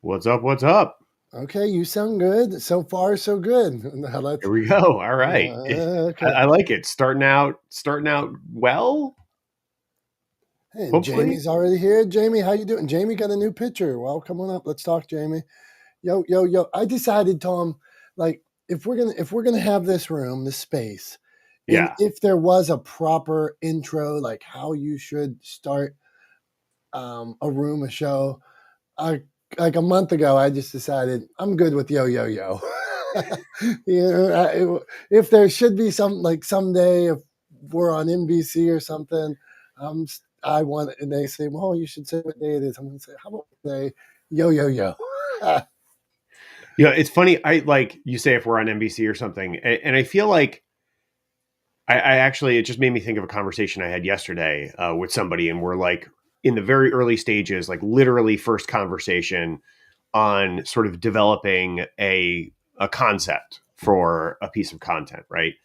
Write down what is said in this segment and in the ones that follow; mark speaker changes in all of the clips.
Speaker 1: What's up? What's up?
Speaker 2: Okay, you sound good. So far, so good.
Speaker 1: Here we go. All right.
Speaker 2: Okay.
Speaker 1: I like it. Starting out well,
Speaker 2: Hey, and
Speaker 1: hopefully.
Speaker 2: Jamie's already here. Jamie, how you doing? Jamie got a new picture. Well, come on up. Let's talk, Jamie. Yo, yo, yo. I decided, Tom, like if we're gonna have this room, this space, and
Speaker 1: Yeah.
Speaker 2: if there was a proper intro, like how you should start a room, a show, I like a month ago, I just decided I'm good with yo yo yo. If there should be some like someday if we're on NBC or something, I want and they say, well, you should say what day it is. I'm going to say, how about we say yo yo yo?
Speaker 1: Yeah, it's funny. I like you say if we're on NBC or something, and I feel like I actually it just made me think of a conversation I had yesterday with somebody, and we're like in the very early stages, like literally first conversation on sort of developing a concept for a piece of content, right?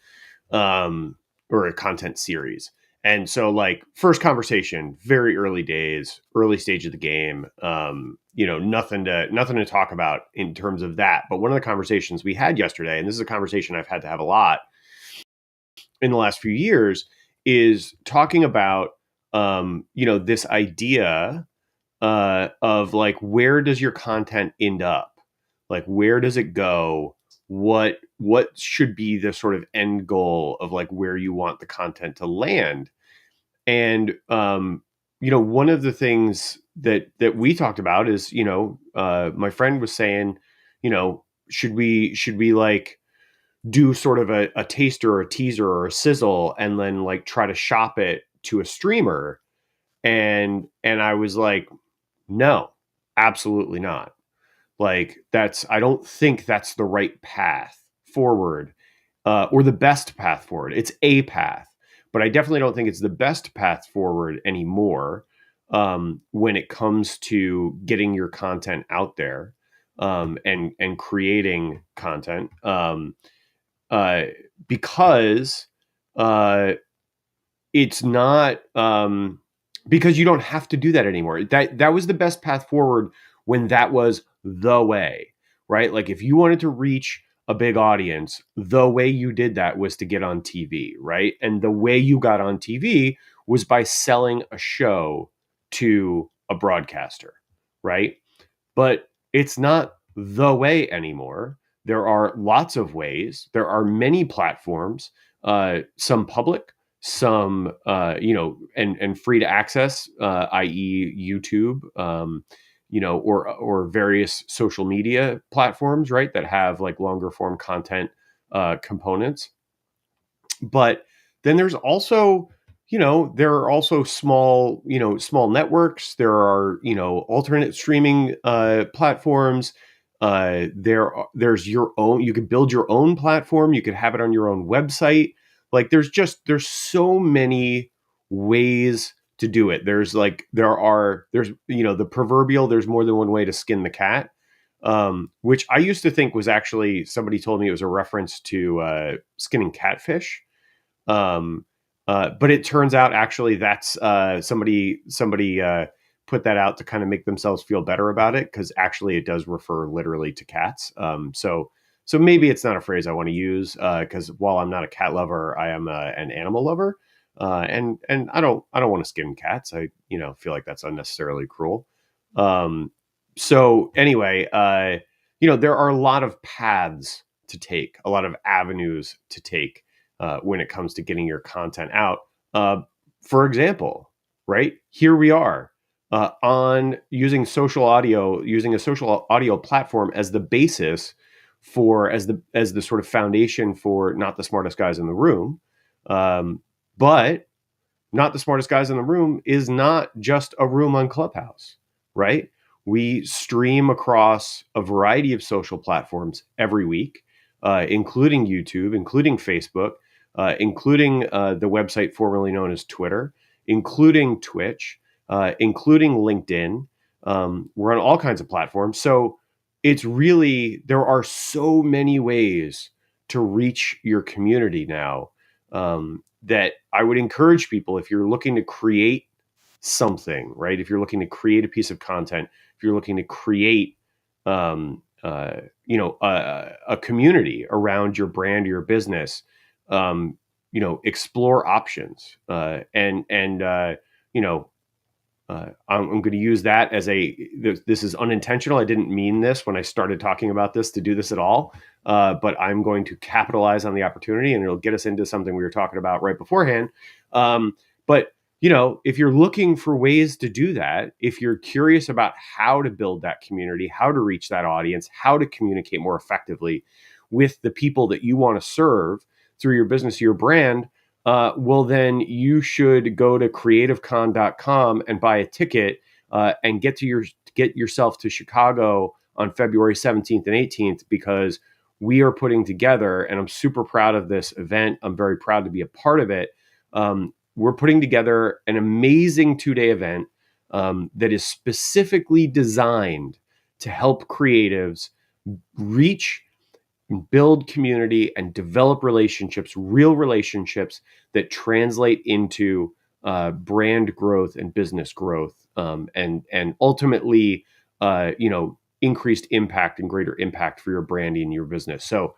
Speaker 1: Or a content series. And so like first conversation, very early days, early stage of the game, nothing to talk about in terms of that. But one of the conversations we had yesterday, and this is a conversation I've had to have a lot in the last few years, is talking about this idea of like where does your content end up? Like where does it go? What should be the sort of end goal of like where you want the content to land? And one of the things that we talked about is, my friend was saying, should we like do sort of a taster or a teaser or a sizzle and then like try to shop it to a streamer? And I was like, no, absolutely not. Like I don't think that's the right path forward, or the best path forward. It's a path, but I definitely don't think it's the best path forward anymore, when it comes to getting your content out there, and creating content, uh, because uh, it's not, because you don't have to do that anymore. That was the best path forward when that was the way, right? Like if you wanted to reach a big audience, the way you did that was to get on TV, right? And the way you got on TV was by selling a show to a broadcaster, right? But it's not the way anymore. There are lots of ways. There are many platforms, some public, some and free to access, i.e., YouTube, or various social media platforms, right, that have like longer form content components. But then there's also, there are also small networks. There are, alternate streaming platforms. There's your own, you can build your own platform. You could have it on your own website. Like there's so many ways to do it. There's the proverbial, there's more than one way to skin the cat. Which I used to think was actually, somebody told me it was a reference to skinning catfish. um, but it turns out actually that's somebody put that out to kind of make themselves feel better about it, because actually it does refer literally to cats. So maybe it's not a phrase I want to use, because while I'm not a cat lover, I am an animal lover, and I don't want to skin cats. I feel like that's unnecessarily cruel. Um, so anyway, there are a lot of paths to take, a lot of avenues to take, when it comes to getting your content out. For example, right here we are, on using using a social audio platform as the basis for, as the sort of foundation for not the smartest guys in the room. But not the smartest guys in the room is not just a room on Clubhouse, right? We stream across a variety of social platforms every week, including YouTube, including Facebook, including the website formerly known as Twitter, including Twitch, including LinkedIn. We're on all kinds of platforms. So it's really, there are so many ways to reach your community now, that I would encourage people, if you're looking to create something, right? If you're looking to create a piece of content, if you're looking to create a community around your brand or your business, explore options, and I'm going to use that as this is unintentional. I didn't mean this when I started talking about this to do this at all, but I'm going to capitalize on the opportunity, and it'll get us into something we were talking about right beforehand. But if you're looking for ways to do that, if you're curious about how to build that community, how to reach that audience, how to communicate more effectively with the people that you want to serve through your business, your brand, well, then you should go to creativecon.com and buy a ticket and get yourself to Chicago on February 17th and 18th, because we are putting together, and I'm super proud of this event. I'm very proud to be a part of it. We're putting together an amazing 2-day event that is specifically designed to help creatives reach, build community, and develop relationships, real relationships that translate into brand growth and business growth, and ultimately, increased impact and greater impact for your branding and your business. So,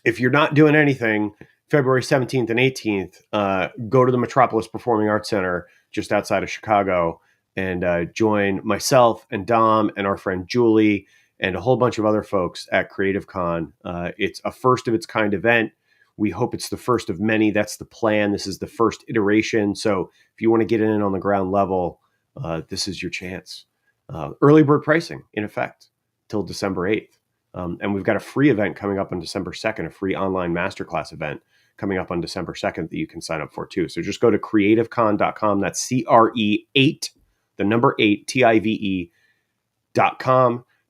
Speaker 1: if you're not doing anything, February 17th and 18th, go to the Metropolis Performing Arts Center just outside of Chicago and join myself and Dom and our friend Julie and a whole bunch of other folks at Creative Con. It's a first of its kind event. We hope it's the first of many. That's the plan. This is the first iteration. So if you want to get in on the ground level, this is your chance. Early bird pricing in effect till December 8th. And we've got a free event coming up on December 2nd, a free online masterclass event coming up on December 2nd that you can sign up for too. So just go to creativecon.com. That's CRE8, the number 8, TIVE.com,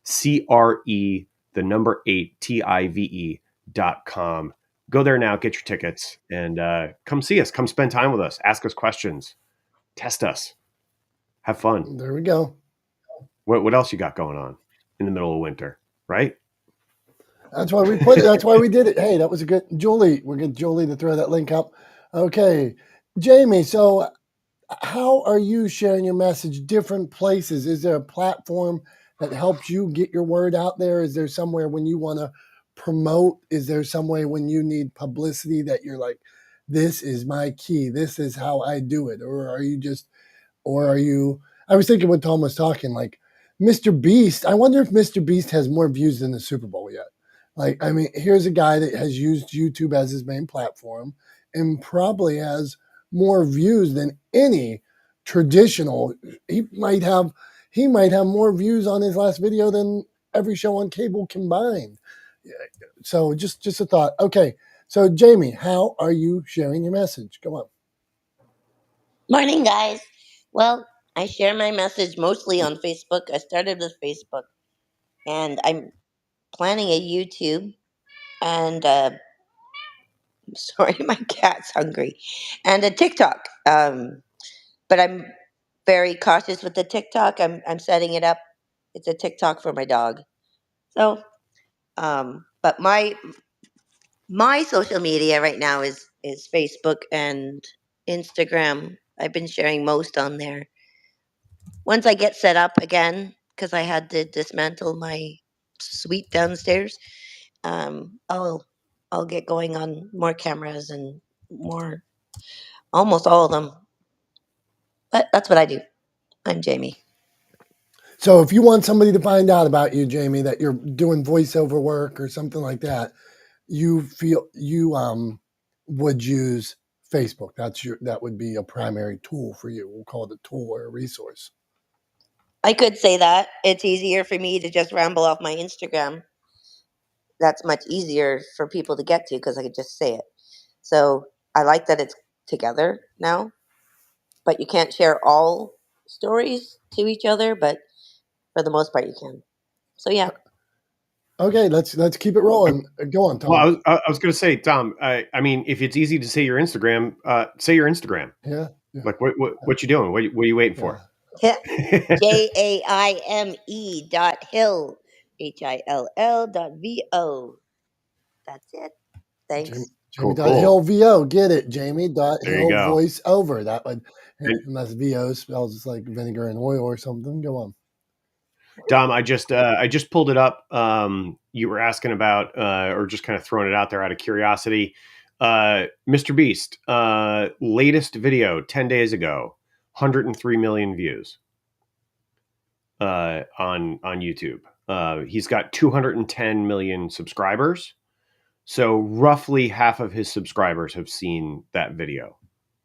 Speaker 1: CRE, the number 8, TIVE.com. Go there now, get your tickets, and come see us. Come spend time with us. Ask us questions. Test us. Have fun.
Speaker 2: There we go.
Speaker 1: What else you got going on in the middle of winter, right?
Speaker 2: That's why we put it. That's why we did it. Hey, that was a good Julie. We're getting Julie to throw that link up. Okay, Jamie. So, how are you sharing your message? Different places. Is there a platform that helps you get your word out there? Is there somewhere when you want to promote? Is there some way when you need publicity that you're like, this is my key. This is how I do it, or are you just, or are you? I was thinking when Tom was talking, like Mr. Beast. I wonder if Mr. Beast has more views than the Super Bowl yet. Like, I mean, here's a guy that has used YouTube as his main platform and probably has more views than any traditional. He might have more views on his last video than every show on cable combined. So just a thought. Okay. So Jamie, how are you sharing your message? Come on.
Speaker 3: Morning, guys. Well, I share my message mostly on Facebook. I started with Facebook, and I'm planning a YouTube. And sorry, my cat's hungry, and a TikTok. But I'm very cautious with the TikTok. I'm setting it up. It's a TikTok for my dog. So, but my social media right now is Facebook and Instagram. I've been sharing most on there. Once I get set up again, because I had to dismantle my suite downstairs, I'll get going on more cameras and more, almost all of them. But that's what I do. I'm Jamie.
Speaker 2: So if you want somebody to find out about you, Jamie, that you're doing voiceover work or something like that, you feel you would use Facebook. That would be a primary tool for you. We'll call it a tool or a resource.
Speaker 3: I could say that it's easier for me to just ramble off my Instagram. That's much easier for people to get to because I could just say it. So I like that it's together now, but you can't share all stories to each other, but for the most part you can. So yeah.
Speaker 2: Okay, let's keep it rolling. Go on, Tom.
Speaker 1: Well, I was going to say, Tom. I mean, if it's easy to say your Instagram, say your Instagram.
Speaker 2: Yeah.
Speaker 1: Like, what you doing? What are you waiting for?
Speaker 3: Yeah. JAIME.hill HILL.VO. That's it. Thanks.
Speaker 2: Jamie
Speaker 1: Cool.
Speaker 2: Hill VO. Get it, Jamie
Speaker 1: There you
Speaker 2: Hill
Speaker 1: go.
Speaker 2: voice over. That would
Speaker 1: And-
Speaker 2: unless VO spells like vinegar and oil or something. Go on.
Speaker 1: Dom, I just pulled it up. You were asking about, or just kind of throwing it out there out of curiosity. Mr. Beast, latest video 10 days ago, 103 million views on YouTube. He's got 210 million subscribers. So roughly half of his subscribers have seen that video.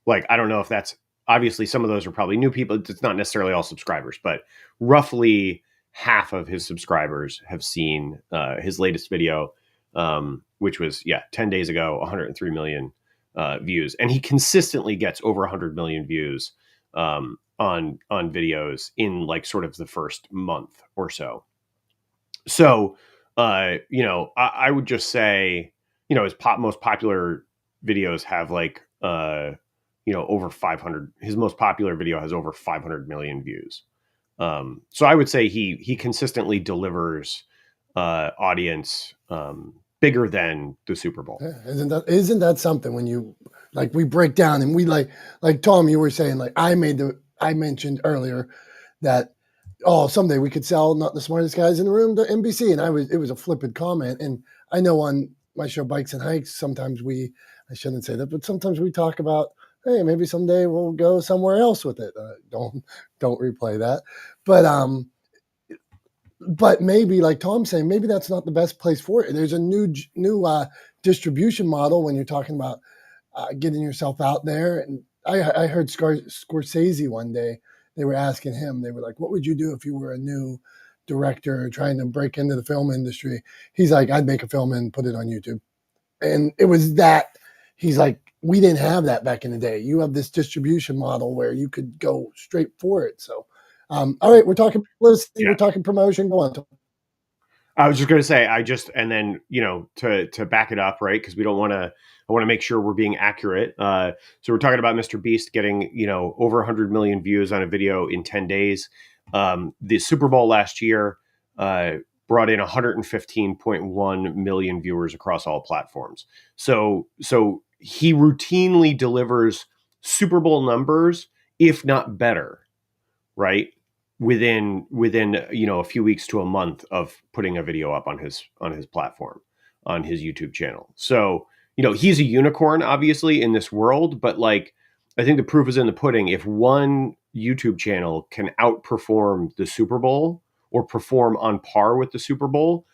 Speaker 1: Like, I don't know if that's, obviously some of those are probably new people. It's not necessarily all subscribers, but roughly half of his subscribers have seen his latest video, which was 10 days ago, 103 million views, and he consistently gets over 100 million views on videos in like sort of the first month or so. So, I would just say, his most popular videos have like, over 500. His most popular video has over 500 million views. So I would say he consistently delivers audience bigger than the Super Bowl.
Speaker 2: Isn't that something when you like we break down and we like Tom, you were saying like I mentioned earlier that someday we could sell Not the Smartest Guys in the Room to NBC, and it was a flippant comment, and I know on my show Bikes and Hikes sometimes I shouldn't say that, but sometimes we talk about, hey, maybe someday we'll go somewhere else with it. Don't replay that, but maybe like Tom's saying, maybe that's not the best place for it. There's a new distribution model when you're talking about getting yourself out there. And I heard Scorsese one day. They were asking him. They were like, "What would you do if you were a new director trying to break into the film industry?" He's like, "I'd make a film and put it on YouTube." And it was that. He's like, "We didn't have that back in the day. You have this distribution model where you could go straight for it." So. All right, we're talking publicity, we're talking promotion. Go on.
Speaker 1: I was just going to say, and then, to back it up, right? Because I want to make sure we're being accurate. So we're talking about Mr. Beast getting, over 100 million views on a video in 10 days. The Super Bowl last year brought in 115.1 million viewers across all platforms. So he routinely delivers Super Bowl numbers, if not better, right? Within a few weeks to a month of putting a video up on his platform, on his YouTube channel. So he's a unicorn obviously in this world, but like I think the proof is in the pudding. If one YouTube channel can outperform the Super Bowl or perform on par with the Super Bowl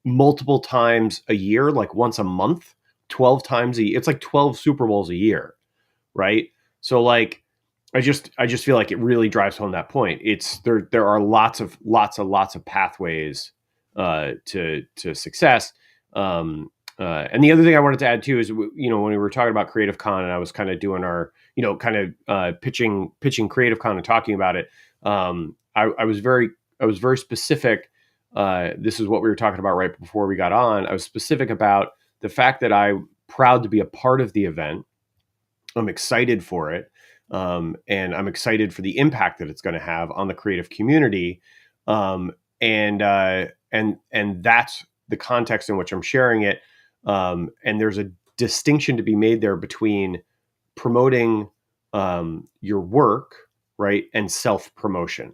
Speaker 1: multiple times a year, like once a month, 12 times it's like 12 Super Bowls a year, right? So like I just feel like it really drives home that point. It's there are lots of pathways to success. And the other thing I wanted to add too is, when we were talking about Creative Con and I was kind of doing our, pitching Creative Con and talking about it. I was very specific. This is what we were talking about right before we got on. I was specific about the fact that I'm proud to be a part of the event. I'm excited for it. And I'm excited for the impact that it's going to have on the creative community. And that's the context in which I'm sharing it. And there's a distinction to be made there between promoting your work, right, and self-promotion,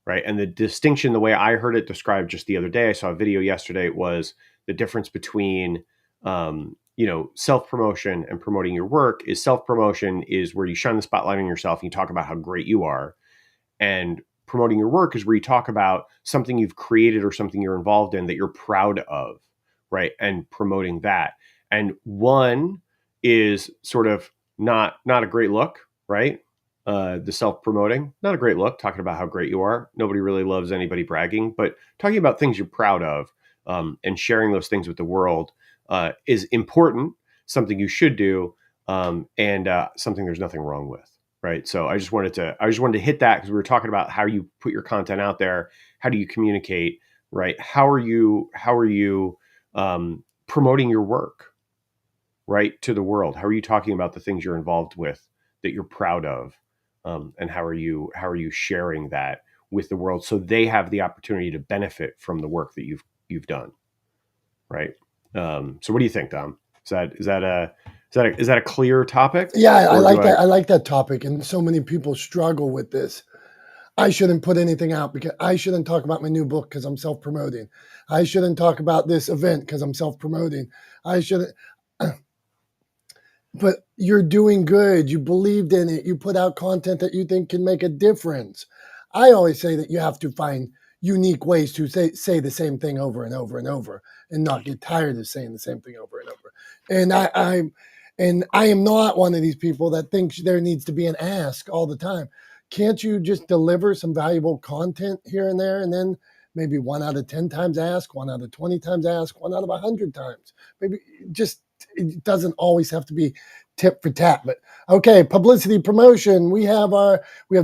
Speaker 1: right? And the distinction, the way I heard it described just the other day, I saw a video yesterday, was the difference between self-promotion and promoting your work. Is self-promotion is where you shine the spotlight on yourself and you talk about how great you are. And promoting your work is where you talk about something you've created or something you're involved in that you're proud of, right? And promoting that. And one is sort of not a great look, right? The self-promoting, not a great look, talking about how great you are. Nobody really loves anybody bragging, but talking about things you're proud of and sharing those things with the world is important, something you should do, and something there's nothing wrong with, right? So I just wanted to hit that because we were talking about how you put your content out there, how do you communicate, right? How are you promoting your work, right, to the world? How are you talking about the things you're involved with that you're proud of, and how are you sharing that with the world so they have the opportunity to benefit from the work that you've done, right? So what do you think, Dom? Is that a clear topic?
Speaker 2: Yeah, I like that. I like that topic, and so many people struggle with this. I shouldn't put anything out because I shouldn't talk about my new book because I'm self-promoting. I shouldn't talk about this event because I'm self-promoting. I shouldn't. But you're doing good. You believed in it. You put out content that you think can make a difference. I always say that you have to find unique ways to say the same thing over and over and over and not get tired of saying the same thing over and over. And I am not one of these people that thinks there needs to be an ask all the time. Can't you just deliver some valuable content here and there, and then maybe 1 out of 10 times ask, 1 out of 20 times ask, 1 out of 100 times? Maybe just, it doesn't always have to be tip for tap. But okay, publicity promotion. We have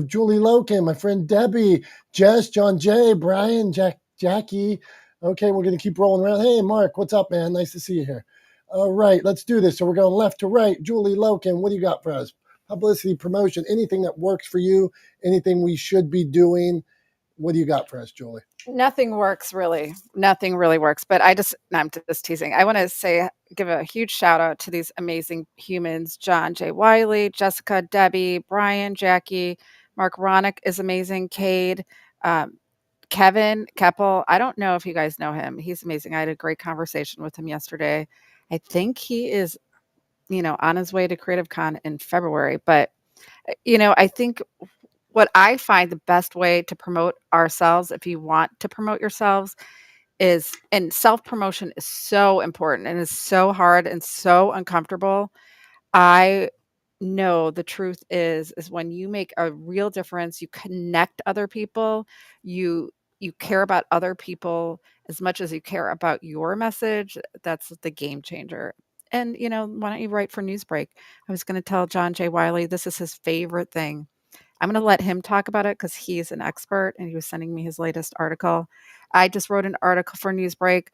Speaker 2: Julie Loken, my friend Debbie, Jess, John Jay, Brian, Jackie. Okay, we're gonna keep rolling around. Hey, Mark, what's up, man? Nice to see you here. All right, let's do this. So we're going left to right. Julie Loken, what do you got for us? Publicity promotion, anything that works for you, anything we should be doing. What do you got for us, Julie?
Speaker 4: Nothing works really. Nothing really works. But I'm just teasing. I want to give a huge shout out to these amazing humans: John J. Wiley, Jessica, Debbie, Brian, Jackie, Mark Ronick is amazing, Cade, Kevin Keppel. I don't know if you guys know him. He's amazing. I had a great conversation with him yesterday. I think he is, on his way to Creative Con in February. But, I think what I find the best way to promote ourselves, if you want to promote yourselves, and self-promotion is so important and is so hard and so uncomfortable. I know the truth is when you make a real difference, you connect other people, you care about other people as much as you care about your message. That's the game changer. And why don't you write for Newsbreak? I was going to tell John J. Wiley this is his favorite thing. I'm going to let him talk about it because he's an expert and he was sending me his latest article. I just wrote an article for Newsbreak,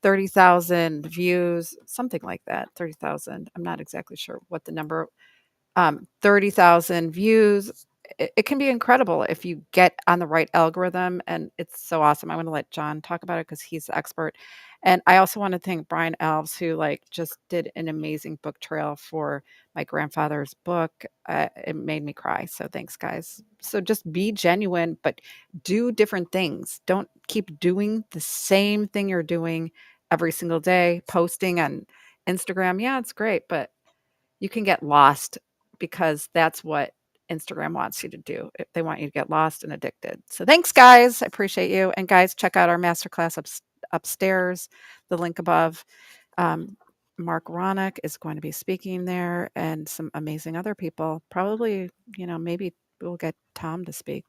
Speaker 4: 30,000 views, something like that. 30,000. I'm not exactly sure what the number. 30,000 views. It can be incredible if you get on the right algorithm, and it's so awesome. I want to let John talk about it because he's the expert. And I also want to thank Brian Alves, who just did an amazing book trail for my grandfather's book. It made me cry. So thanks, guys. So just be genuine, but do different things. Don't keep doing the same thing you're doing every single day. Posting on Instagram, yeah, it's great, but you can get lost because that's what Instagram wants you to do. They want you to get lost and addicted. So thanks, guys. I appreciate you. And guys, check out our masterclass upstairs, the link above. Mark Ronick is going to be speaking there and some amazing other people. Probably, maybe we'll get Tom to speak.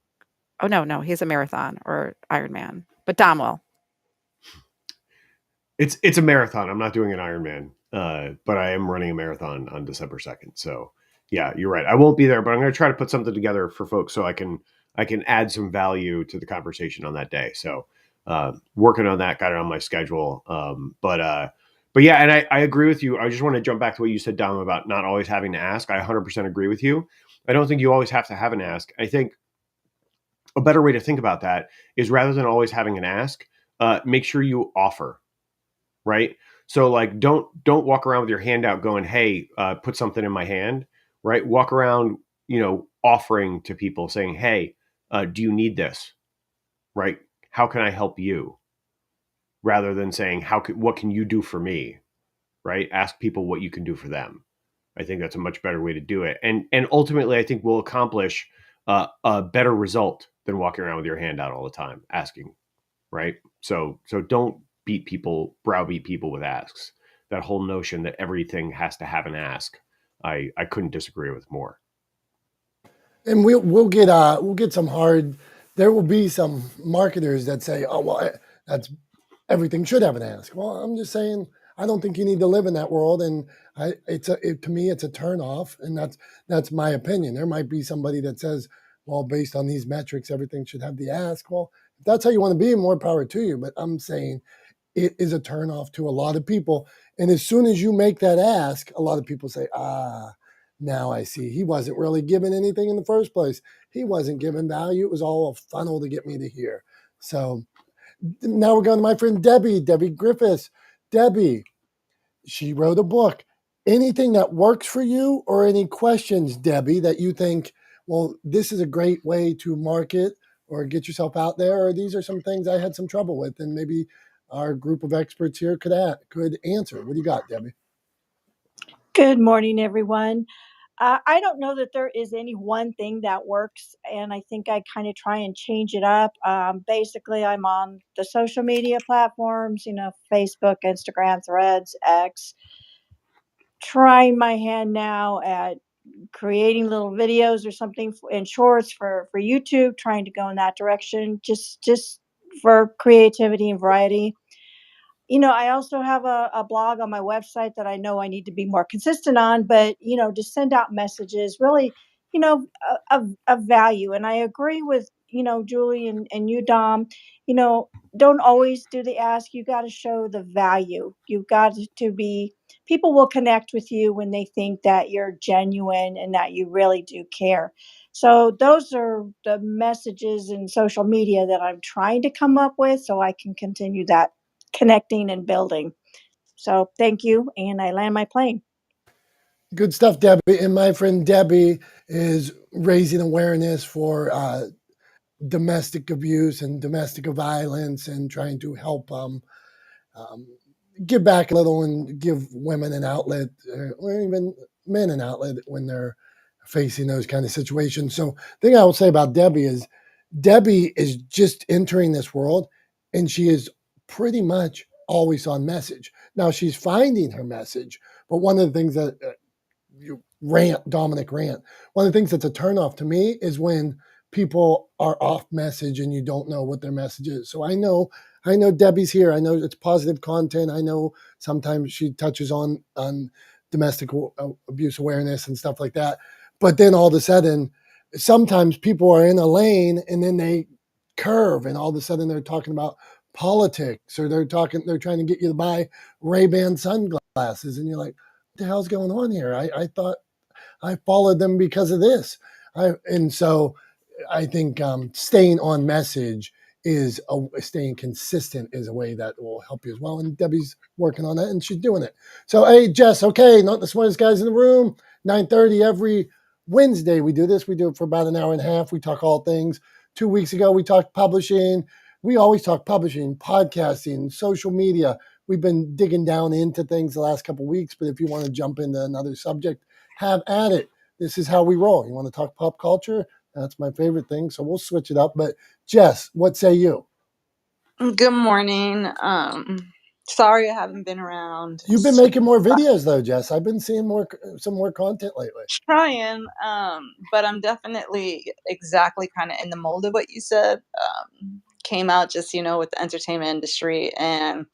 Speaker 4: Oh, no, he's a marathon or Ironman, but Dom will.
Speaker 1: It's a marathon. I'm not doing an Ironman, but I am running a marathon on December 2nd. So yeah, you're right. I won't be there, but I'm going to try to put something together for folks so I can add some value to the conversation on that day. So working on that, got it on my schedule. But yeah, and I agree with you. I just want to jump back to what you said, Dom, about not always having to ask. I 100% agree with you. I don't think you always have to have an ask. I think a better way to think about that is rather than always having an ask, make sure you offer. Right. So don't walk around with your hand out going, hey, put something in my hand. Right. Walk around, offering to people saying, hey, do you need this? Right. How can I help you? Rather than saying, what can you do for me? Right. Ask people what you can do for them. I think that's a much better way to do it. And ultimately, I think we'll accomplish a better result than walking around with your hand out all the time asking. Right. So don't browbeat people with asks. That whole notion that everything has to have an ask, I couldn't disagree with more.
Speaker 2: And we'll get some hard. There will be some marketers that say, "Oh well, that's everything should have an ask." Well, I'm just saying I don't think you need to live in that world, and to me it's a turn off, and that's my opinion. There might be somebody that says, "Well, based on these metrics, everything should have the ask." Well, if that's how you want to be, more power to you. But I'm saying it is a turn off to a lot of people, and as soon as you make that ask, a lot of people say, now I see. He wasn't really given anything in the first place. He wasn't given value. It was all a funnel to get me to here. So now we're going to my friend Debbie Griffiths. Debbie, she wrote a book. Anything that works for you or any questions, Debbie, that you think, well, this is a great way to market or get yourself out there, or these are some things I had some trouble with, and maybe our group of experts here could answer. What do you got, Debbie?
Speaker 5: Good morning, everyone. I don't know that there is any one thing that works, and I think I kind of try and change it up. Basically, I'm on the social media platforms, Facebook, Instagram, Threads, X. Trying my hand now at creating little videos or something in shorts for YouTube, trying to go in that direction, just for creativity and variety. I also have a blog on my website that I know I need to be more consistent on, but, just send out messages really, of value. And I agree with, Julie and you, Dom, you know, don't always do the ask. You got to show the value. You've got to be, people will connect with you when they think that you're genuine and that you really do care. So those are the messages in social media that I'm trying to come up with so I can continue that connecting and building. So thank you, and I land my plane.
Speaker 2: Good stuff, Debbie. And my friend Debbie is raising awareness for domestic abuse and domestic violence, and trying to help um, give back a little and give women an outlet, or even men an outlet when they're facing those kind of situations. So, the thing I will say about Debbie is just entering this world, and she is pretty much always on message. Now she's finding her message, but one of the things that Dominick rant. One of the things that's a turnoff to me is when people are off message and you don't know what their message is. So I know Debbie's here. I know it's positive content. I know sometimes she touches on domestic abuse awareness and stuff like that. But then all of a sudden, sometimes people are in a lane and then they curve, and all of a sudden they're talking about politics, or they're trying to get you to buy Ray-Ban sunglasses, and you're like, what the hell's going on here? I thought I followed them because of this. And so I think staying on message staying consistent is a way that will help you as well. And Debbie's working on that, and she's doing it. So, hey, Jess, okay, not the smartest guys in the room. 9:30 every Wednesday we do this. We do it for about an hour and a half. We talk all things. 2 weeks ago we talked publishing. We always talk publishing, podcasting, social media. We've been digging down into things the last couple of weeks, but if you want to jump into another subject, have at it. This is how we roll. You want to talk pop culture? That's my favorite thing. So we'll switch it up. But Jess, what say you?
Speaker 6: Good morning. Sorry I haven't been around.
Speaker 2: You've been making more videos though, Jess. I've been seeing some more content lately.
Speaker 6: Trying, but I'm definitely exactly kind of in the mold of what you said. Came out just, with the entertainment industry and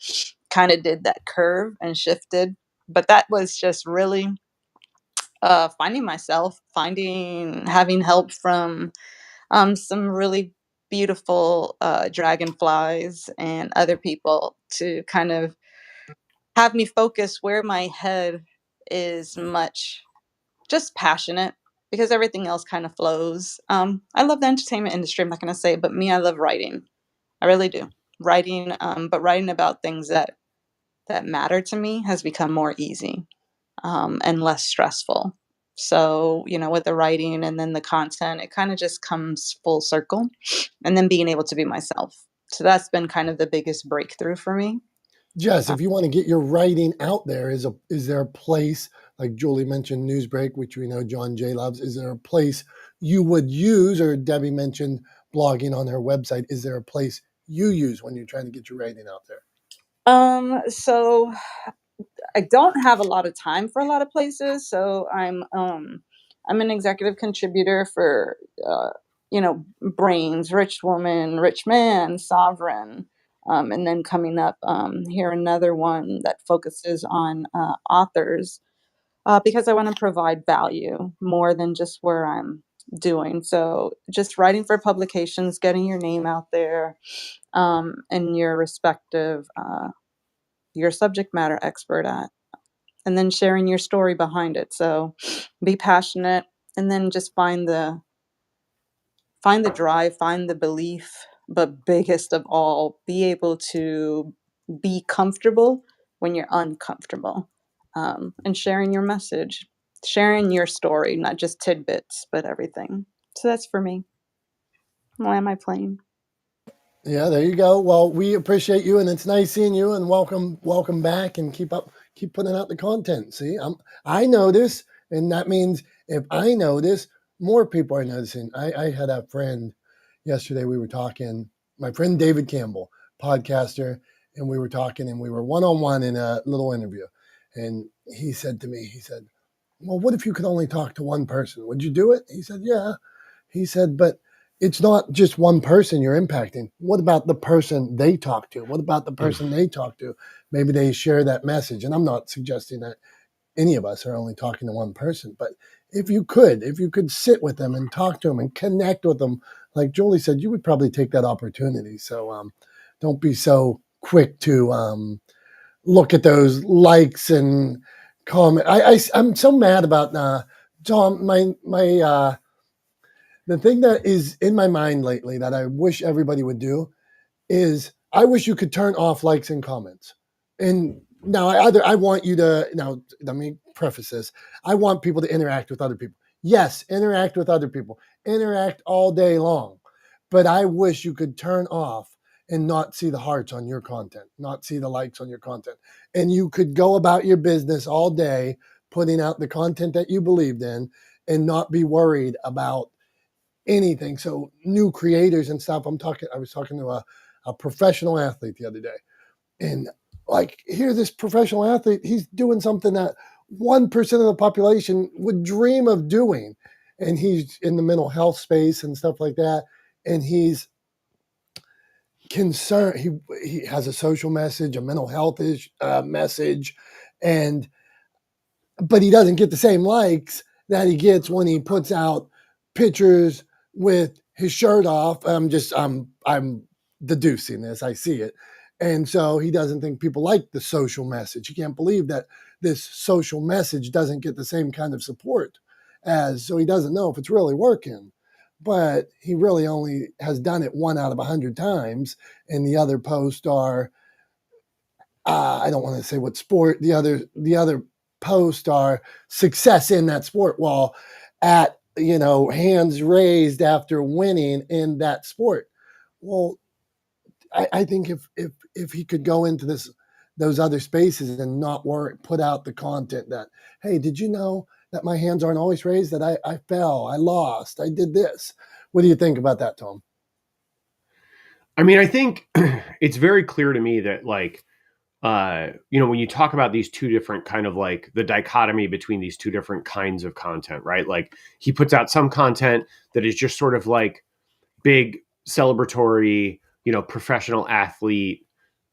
Speaker 6: kind of did that curve and shifted. But that was just really finding myself, having help from some really beautiful dragonflies and other people to kind of have me focus where my head is much just passionate, because everything else kind of flows. I love the entertainment industry, I'm not going to say, but me, I love writing. I really do. Writing, but writing about things that matter to me has become more easy and less stressful. So, with the writing and then the content, it kind of just comes full circle, and then being able to be myself. So that's been kind of the biggest breakthrough for me.
Speaker 2: Jess, if you want to get your writing out there, is there a place, like Julie mentioned Newsbreak, which we know John Jay loves, is there a place you would use, or Debbie mentioned blogging on her website, is there a place you use when you're trying to get your writing out there?
Speaker 6: So I don't have a lot of time for a lot of places. So I'm an executive contributor for Brains, Rich Woman, Rich Man, Sovereign, and then coming up here another one that focuses on authors, because I want to provide value more than just where I'm doing. So just writing for publications, getting your name out there, and your respective your subject matter expert at, and then sharing your story behind it. So be passionate, and then just find the drive, find the belief, but biggest of all, be able to be comfortable when you're uncomfortable, and sharing your message, sharing your story, not just tidbits, but everything. So that's for me. land my plane.
Speaker 2: Yeah, there you go. Well, we appreciate you, and it's nice seeing you. And welcome back, and keep putting out the content. See, I notice, and that means if I notice, more people are noticing. I had a friend yesterday. We were talking. My friend David Campbell, podcaster, and we were talking, and we were one-on-one in a little interview. And he said to me, "Well, what if you could only talk to one person? Would you do it?" He said, "Yeah." He said, "But it's not just one person you're impacting. What about the person they talk to? What about the person they talk to? Maybe they share that message." And I'm not suggesting that any of us are only talking to one person, but if you could sit with them and talk to them and connect with them, like Julie said, you would probably take that opportunity. So don't be so quick to look at those likes and comment. I'm so mad about John. The thing that is in my mind lately that I wish everybody would do is I wish you could turn off likes and comments. And now I want you to, now let me preface this. I want people to interact with other people. Yes, interact with other people. Interact all day long. But I wish you could turn off and not see the hearts on your content, not see the likes on your content. And you could go about your business all day putting out the content that you believed in and not be worried about anything. So new creators and stuff. I was talking to a professional athlete the other day, and like here, this professional athlete, he's doing something that 1% of the population would dream of doing. And he's in the mental health space and stuff like that. And he's concerned. He has a social message, a mental health message, and but he doesn't get the same likes that he gets when he puts out pictures with his shirt off. I'm deducing this. I see it. And so he doesn't think people like the social message. He can't believe that this social message doesn't get the same kind of support so he doesn't know if it's really working. But he really only has done it 1 out of 100 times. And the other posts are, I don't want to say what sport. The other posts are success in that sport. Well, at hands raised after winning in that sport. Well, I think if he could go into those other spaces and not put out the content that, hey, did you know that my hands aren't always raised? That I fell, I lost, I did this. What do you think about that, Tom?
Speaker 1: I mean, I think it's very clear to me that when you talk about these two different kind of like the dichotomy between these two different kinds of content, right? Like he puts out some content that is just sort of like big celebratory, professional athlete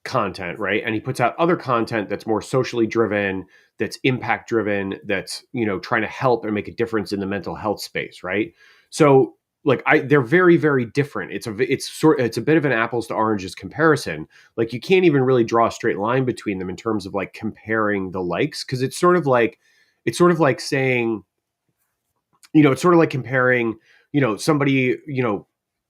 Speaker 1: content, right? And he puts out other content that's more socially driven, that's impact driven, that's, trying to help and make a difference in the mental health space, right? So they're very, very different. It's a bit of an apples to oranges comparison. Like you can't even really draw a straight line between them in terms of like comparing the likes, because it's sort of like saying, it's sort of like comparing, somebody,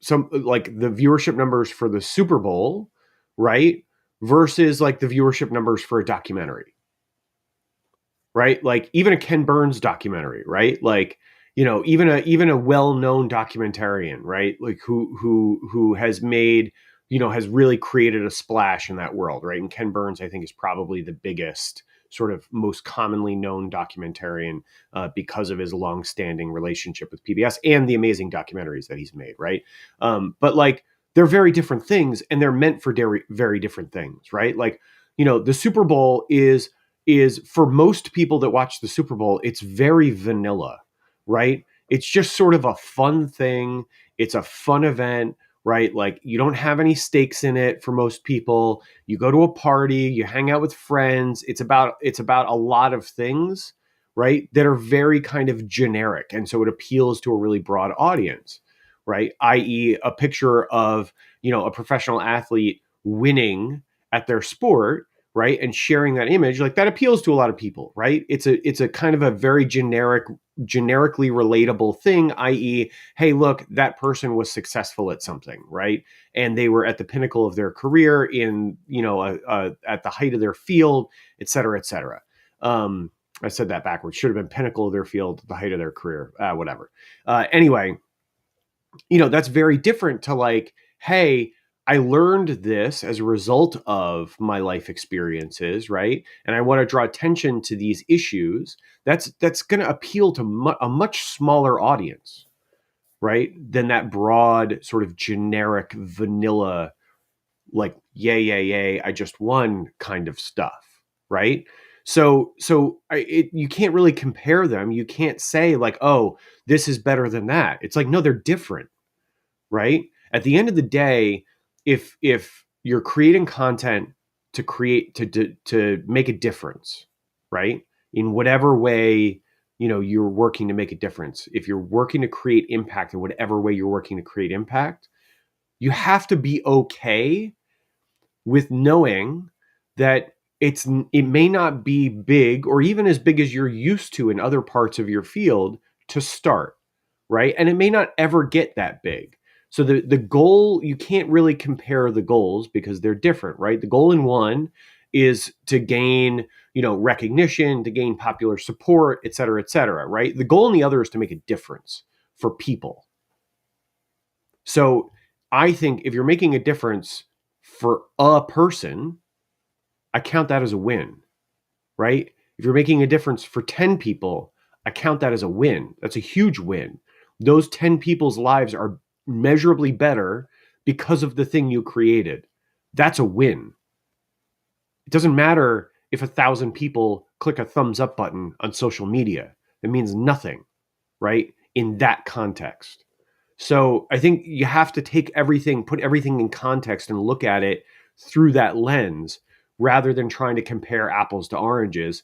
Speaker 1: some like the viewership numbers for the Super Bowl, right? Versus like the viewership numbers for a documentary, right? Like even a Ken Burns documentary, right? Like, even a well-known documentarian, right? Like who has made, has really created a splash in that world, right? And Ken Burns, I think, is probably the biggest, sort of most commonly known documentarian because of his long-standing relationship with PBS and the amazing documentaries that he's made, right? But like they're very different things, and they're meant for very, very different things, right? Like, the Super Bowl is for most people that watch the Super Bowl, it's very vanilla, right? It's just sort of a fun thing. It's a fun event, right? Like you don't have any stakes in it for most people. You go to a party, you hang out with friends. It's about a lot of things, right? That are very kind of generic. And so it appeals to a really broad audience, right? I.e. a picture of, a professional athlete winning at their sport, right? And sharing that image, like that appeals to a lot of people, right? It's a kind of a very generically relatable thing, i.e., hey, look, that person was successful at something, right? And they were at the pinnacle of their career in, at the height of their field, et cetera, et cetera. I said that backwards. Should have been pinnacle of their field, the height of their career, whatever. Anyway, that's very different to like, hey, I learned this as a result of my life experiences, right? And I want to draw attention to these issues. That's going to appeal to a much smaller audience, right? Than that broad sort of generic vanilla, like yay, I just won kind of stuff, right? So you can't really compare them. You can't say like, oh, this is better than that. It's like, no, they're different, right? At the end of the day, if you're creating content to make a difference, right? In whatever way, you're working to make a difference. If you're working to create impact in whatever way you're working to create impact, you have to be okay with knowing that it may not be big or even as big as you're used to in other parts of your field to start, right? And it may not ever get that big. So the goal, you can't really compare the goals because they're different, right? The goal in one is to gain, recognition, to gain popular support, et cetera, right? The goal in the other is to make a difference for people. So I think if you're making a difference for a person, I count that as a win, right? If you're making a difference for 10 people, I count that as a win. That's a huge win. Those 10 people's lives are measurably better because of the thing you created. That's a win. It doesn't matter if 1,000 people click a thumbs up button on social media. It means nothing, right? In that context. So I think you have to take everything, put everything in context and look at it through that lens rather than trying to compare apples to oranges.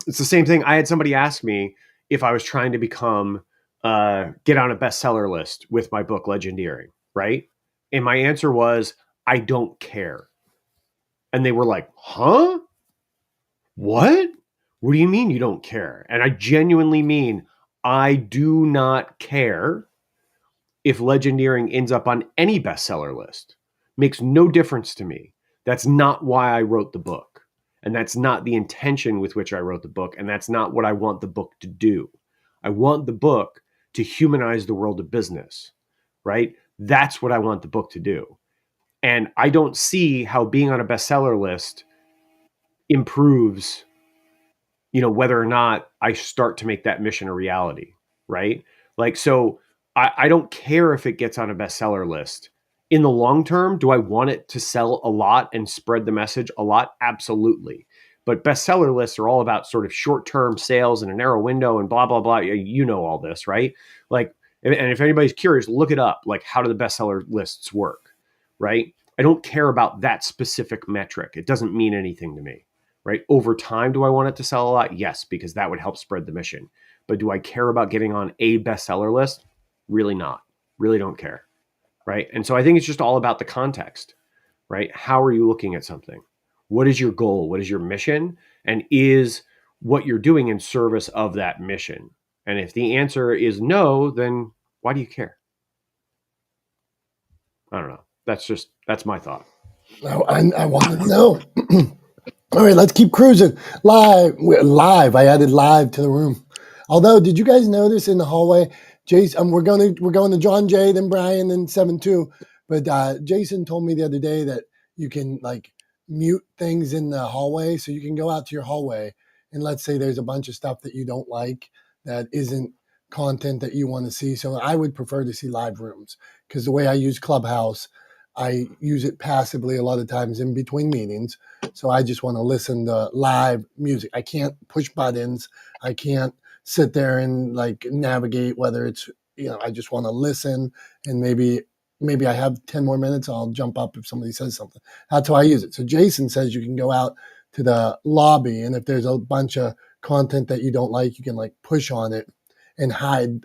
Speaker 1: It's the same thing. I had somebody ask me if I was trying to get on a bestseller list with my book, Legendeering, right? And my answer was, I don't care. And they were like, huh? What? What do you mean you don't care? And I genuinely mean, I do not care if Legendeering ends up on any bestseller list. Makes no difference to me. That's not why I wrote the book. And that's not the intention with which I wrote the book. And that's not what I want the book to do. I want the book to humanize the world of business, right? That's what I want the book to do. And I don't see how being on a bestseller list improves, whether or not I start to make that mission a reality, right? Like, so I don't care if it gets on a bestseller list. In the long term, do I want it to sell a lot and spread the message a lot? Absolutely. But bestseller lists are all about sort of short-term sales in a narrow window and blah, blah, blah. You know all this, right? Like, and if anybody's curious, look it up. Like, how do the bestseller lists work, right? I don't care about that specific metric. It doesn't mean anything to me, right? Over time, do I want it to sell a lot? Yes, because that would help spread the mission. But do I care about getting on a bestseller list? Really not. Really don't care, right? And so I think it's just all about the context, right? How are you looking at something? What is your goal? What is your mission? And is what you're doing in service of that mission? And if the answer is no, then why do you care? I don't know. That's my thought.
Speaker 2: I want to know. All right, let's keep cruising. Live. I added live to the room. Although, did you guys notice in the hallway, Jason? We're going to John Jay, then Brian, then 7-2. But Jason told me the other day that you can like mute things in the hallway, so you can go out to your hallway and let's say there's a bunch of stuff that you don't like that isn't content that you want to see. So I would prefer to see live rooms because the way I use Clubhouse, I use it passively a lot of times in between meetings. So I just want to listen to live music. I can't push buttons. I can't sit there and like navigate whether it's, I just want to listen and maybe I have 10 more minutes. I'll jump up if somebody says something. That's how I use it. So Jason says you can go out to the lobby and if there's a bunch of content that you don't like, you can like push on it and hide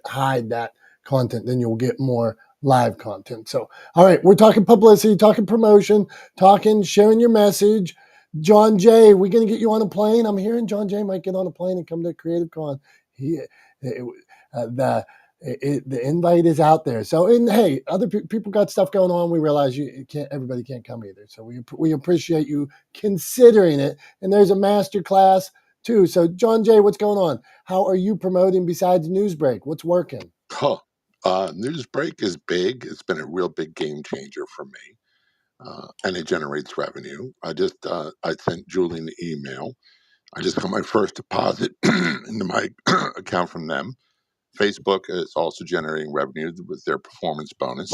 Speaker 2: that content. Then you'll get more live content. So, all right, we're talking publicity, talking promotion, talking sharing your message. John Jay, we're going to get you on a plane. I'm hearing John Jay might get on a plane and come to Creative Con. The invite is out there. So, and hey, other people got stuff going on. We realize everybody can't come either. So we appreciate you considering it. And there's a master class too. So, John Jay, what's going on? How are you promoting besides Newsbreak? What's working?
Speaker 7: Oh, Newsbreak is big. It's been a real big game changer for me, and it generates revenue. I sent Julie an email. I just got my first deposit into my account from them. Facebook is also generating revenue with their performance bonus.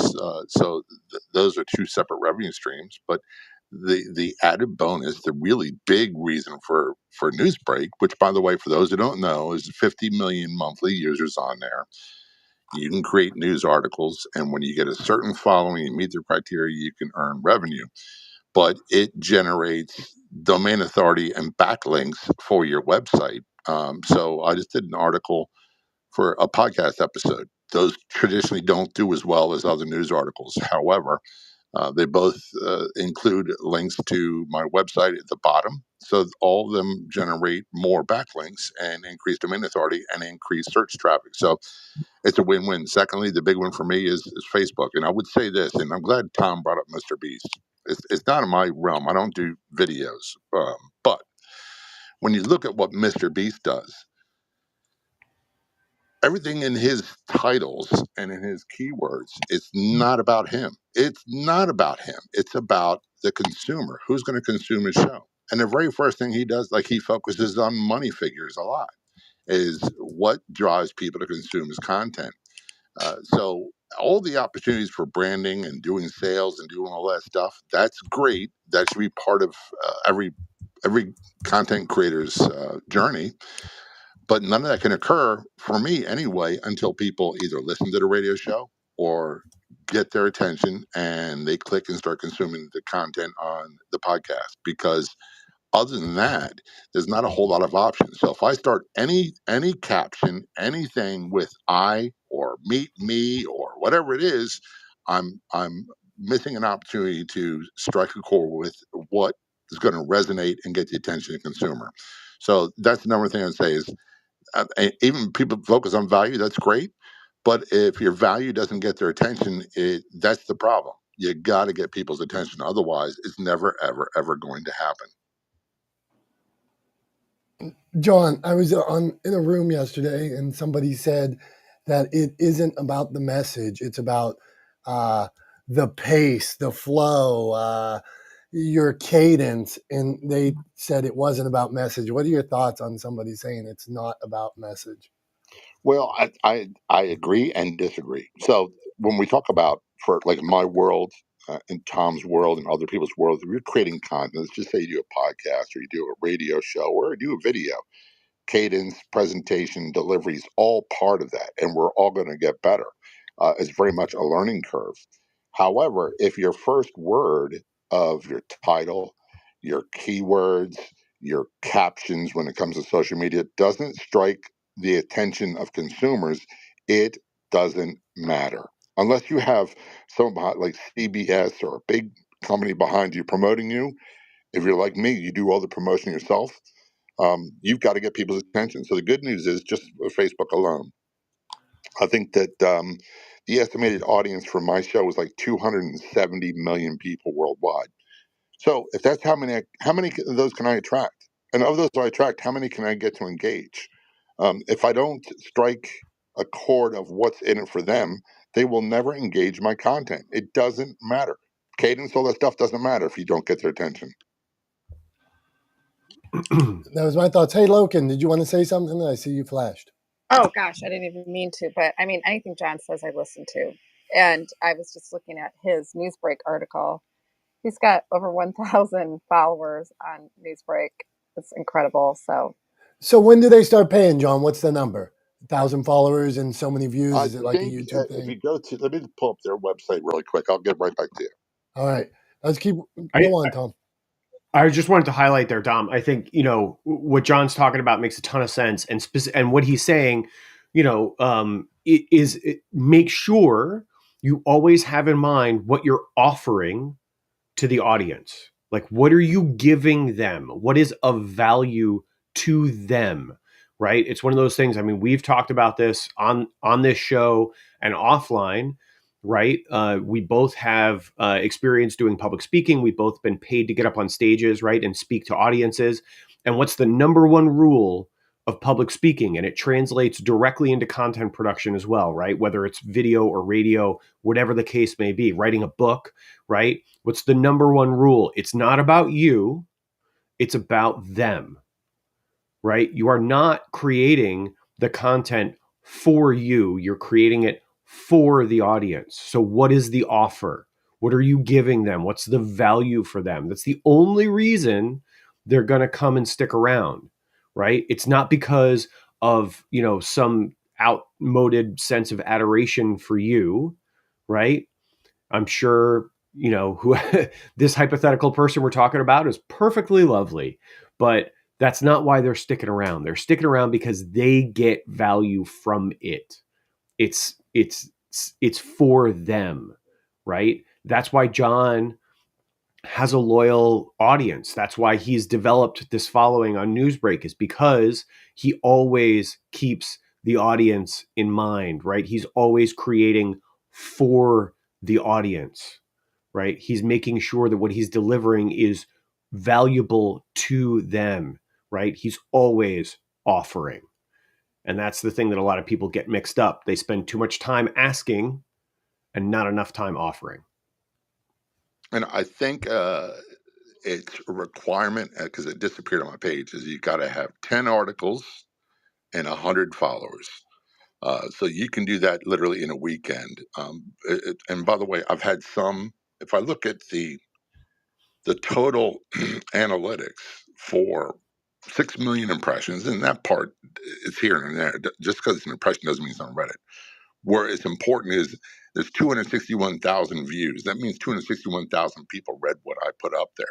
Speaker 7: Those are two separate revenue streams. But the added bonus, the really big reason for Newsbreak, which by the way, for those who don't know, is 50 million monthly users on there. You can create news articles, and when you get a certain following and meet the criteria, you can earn revenue. But it generates domain authority and backlinks for your website. So I just did an article for a podcast episode. Those traditionally don't do as well as other news articles. However, they both include links to my website at the bottom. So all of them generate more backlinks and increase domain authority and increase search traffic. So it's a win-win. Secondly, the big one for me is Facebook. And I would say this, and I'm glad Tom brought up Mr. Beast. It's not in my realm. I don't do videos. But when you look at what Mr. Beast does, everything in his titles and in his keywords, it's not about him. It's not about him. It's about the consumer. Who's going to consume his show? And the very first thing he does, like he focuses on money figures a lot, is what drives people to consume his content. So all the opportunities for branding and doing sales and doing all that stuff, that's great. That should be part of every content creator's journey. But none of that can occur for me anyway until people either listen to the radio show or get their attention and they click and start consuming the content on the podcast. Because other than that, there's not a whole lot of options. So if I start any caption, anything with I or meet me or whatever it is, I'm missing an opportunity to strike a chord with what is going to resonate and get the attention of the consumer. So that's the number one thing I'd say is even people focus on value. That's great, but if your value doesn't get their attention, that's the problem. You got to get people's attention. Otherwise, it's never, ever, ever going to happen.
Speaker 2: John, I was in a room yesterday, and somebody said that it isn't about the message; it's about the pace, the flow, your cadence. And they said it wasn't about message. What are your thoughts on somebody saying it's not about message?
Speaker 7: Well, I agree and disagree. So when we talk about for like my world, in Tom's world and other people's worlds, if you're creating content, let's just say you do a podcast or you do a radio show or you do a video, cadence, presentation, deliveries, all part of that, and we're all going to get better. It's very much a learning curve. However, if your first word of your title, your keywords, your captions when it comes to social media doesn't strike the attention of consumers, it doesn't matter. Unless you have someone behind, like CBS or a big company behind you promoting you, if you're like me, you do all the promotion yourself, you've got to get people's attention. So the good news is just with Facebook alone, I think that the estimated audience for my show was like 270 million people worldwide. So if that's how many of those can I attract? And of those I attract, how many can I get to engage? If I don't strike a chord of what's in it for them, they will never engage my content. It doesn't matter. Cadence, all that stuff doesn't matter if you don't get their attention.
Speaker 2: That was my thoughts. Hey, Loken, did you want to say something? I see you flashed.
Speaker 4: Oh gosh, I didn't even mean to, but I mean, anything John says, I listen to. And I was just looking at his Newsbreak article. He's got over 1,000 followers on Newsbreak. It's incredible.
Speaker 2: So when do they start paying, John? What's the number? 1,000 followers and so many views?
Speaker 7: I
Speaker 2: Is it like a
Speaker 7: think
Speaker 2: YouTube
Speaker 7: if you
Speaker 2: thing?
Speaker 7: go to, let me pull up their website really quick. I'll get right back to you.
Speaker 2: All right. Let's go on, Tom.
Speaker 1: I just wanted to highlight there, Dom. I think, what John's talking about makes a ton of sense. And what he's saying, make sure you always have in mind what you're offering to the audience. Like, what are you giving them? What is of value to them? Right? It's one of those things. I mean, we've talked about this on this show and offline. Right? We both have experience doing public speaking. We've both been paid to get up on stages, right, and speak to audiences. And what's the number one rule of public speaking, and it translates directly into content production as well, right? Whether it's video or radio, whatever the case may be, writing a book, right? What's the number one rule? It's not about you, it's about them, right? You are not creating the content for you, you're creating it for the audience. So what is the offer? What are you giving them? What's the value for them? That's the only reason they're going to come and stick around, right? It's not because of, some outmoded sense of adoration for you, right? I'm sure, who this hypothetical person we're talking about is perfectly lovely, but that's not why they're sticking around. They're sticking around because they get value from it. It's for them, right? That's why John has a loyal audience. That's why he's developed this following on Newsbreak, is because he always keeps the audience in mind, right? He's always creating for the audience, right? He's making sure that what he's delivering is valuable to them, right? He's always offering. And that's the thing that a lot of people get mixed up. They spend too much time asking and not enough time offering.
Speaker 7: And I think it's a requirement because it disappeared on my page. Is you got to have 10 articles and 100 followers. So you can do that literally in a weekend. And by the way, I've had some. If I look at the total analytics for 6 million impressions, and that part is here and there. Just because it's an impression doesn't mean it's on Reddit. Where it's important is there's 261,000 views. That means 261,000 people read what I put up there.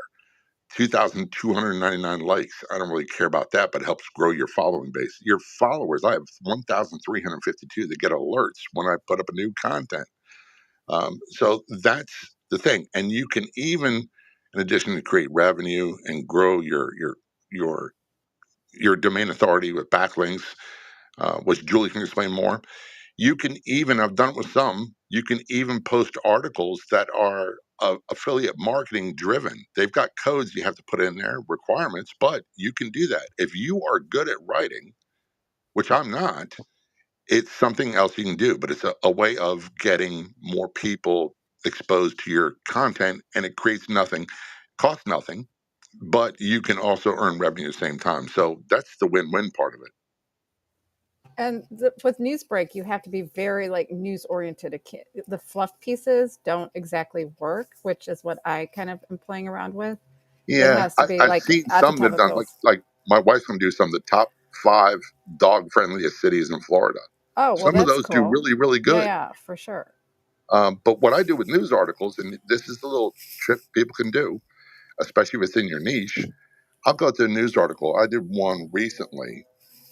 Speaker 7: 2,299 likes. I don't really care about that, but it helps grow your following base. Your followers, I have 1,352 that get alerts when I put up a new content. So that's the thing. And you can even, in addition to create revenue and grow your domain authority with backlinks, which Julie can explain more. You can even, I've done it with some, you can even post articles that are affiliate marketing driven. They've got codes you have to put in there, requirements, but you can do that. If you are good at writing, which I'm not, it's something else you can do, but it's a way of getting more people exposed to your content, and it creates nothing, costs nothing, but you can also earn revenue at the same time. So that's the win-win part of it.
Speaker 4: And with Newsbreak, you have to be very news oriented. The fluff pieces don't exactly work, which is what I kind of am playing around with. It
Speaker 7: Yeah,
Speaker 4: has to be
Speaker 7: I've seen
Speaker 4: at the
Speaker 7: some that
Speaker 4: top
Speaker 7: have
Speaker 4: of
Speaker 7: done
Speaker 4: bills.
Speaker 7: like my wife's going to do some of the top 5 dog friendliest cities in Florida.
Speaker 4: Oh, well,
Speaker 7: Some of
Speaker 4: that's
Speaker 7: those do
Speaker 4: cool.
Speaker 7: really, really
Speaker 4: Yeah,
Speaker 7: good.
Speaker 4: yeah, for sure.
Speaker 7: But what I do with news articles, and this is the little trick people can do, especially if it's in your niche. I'll go to a news article. I did one recently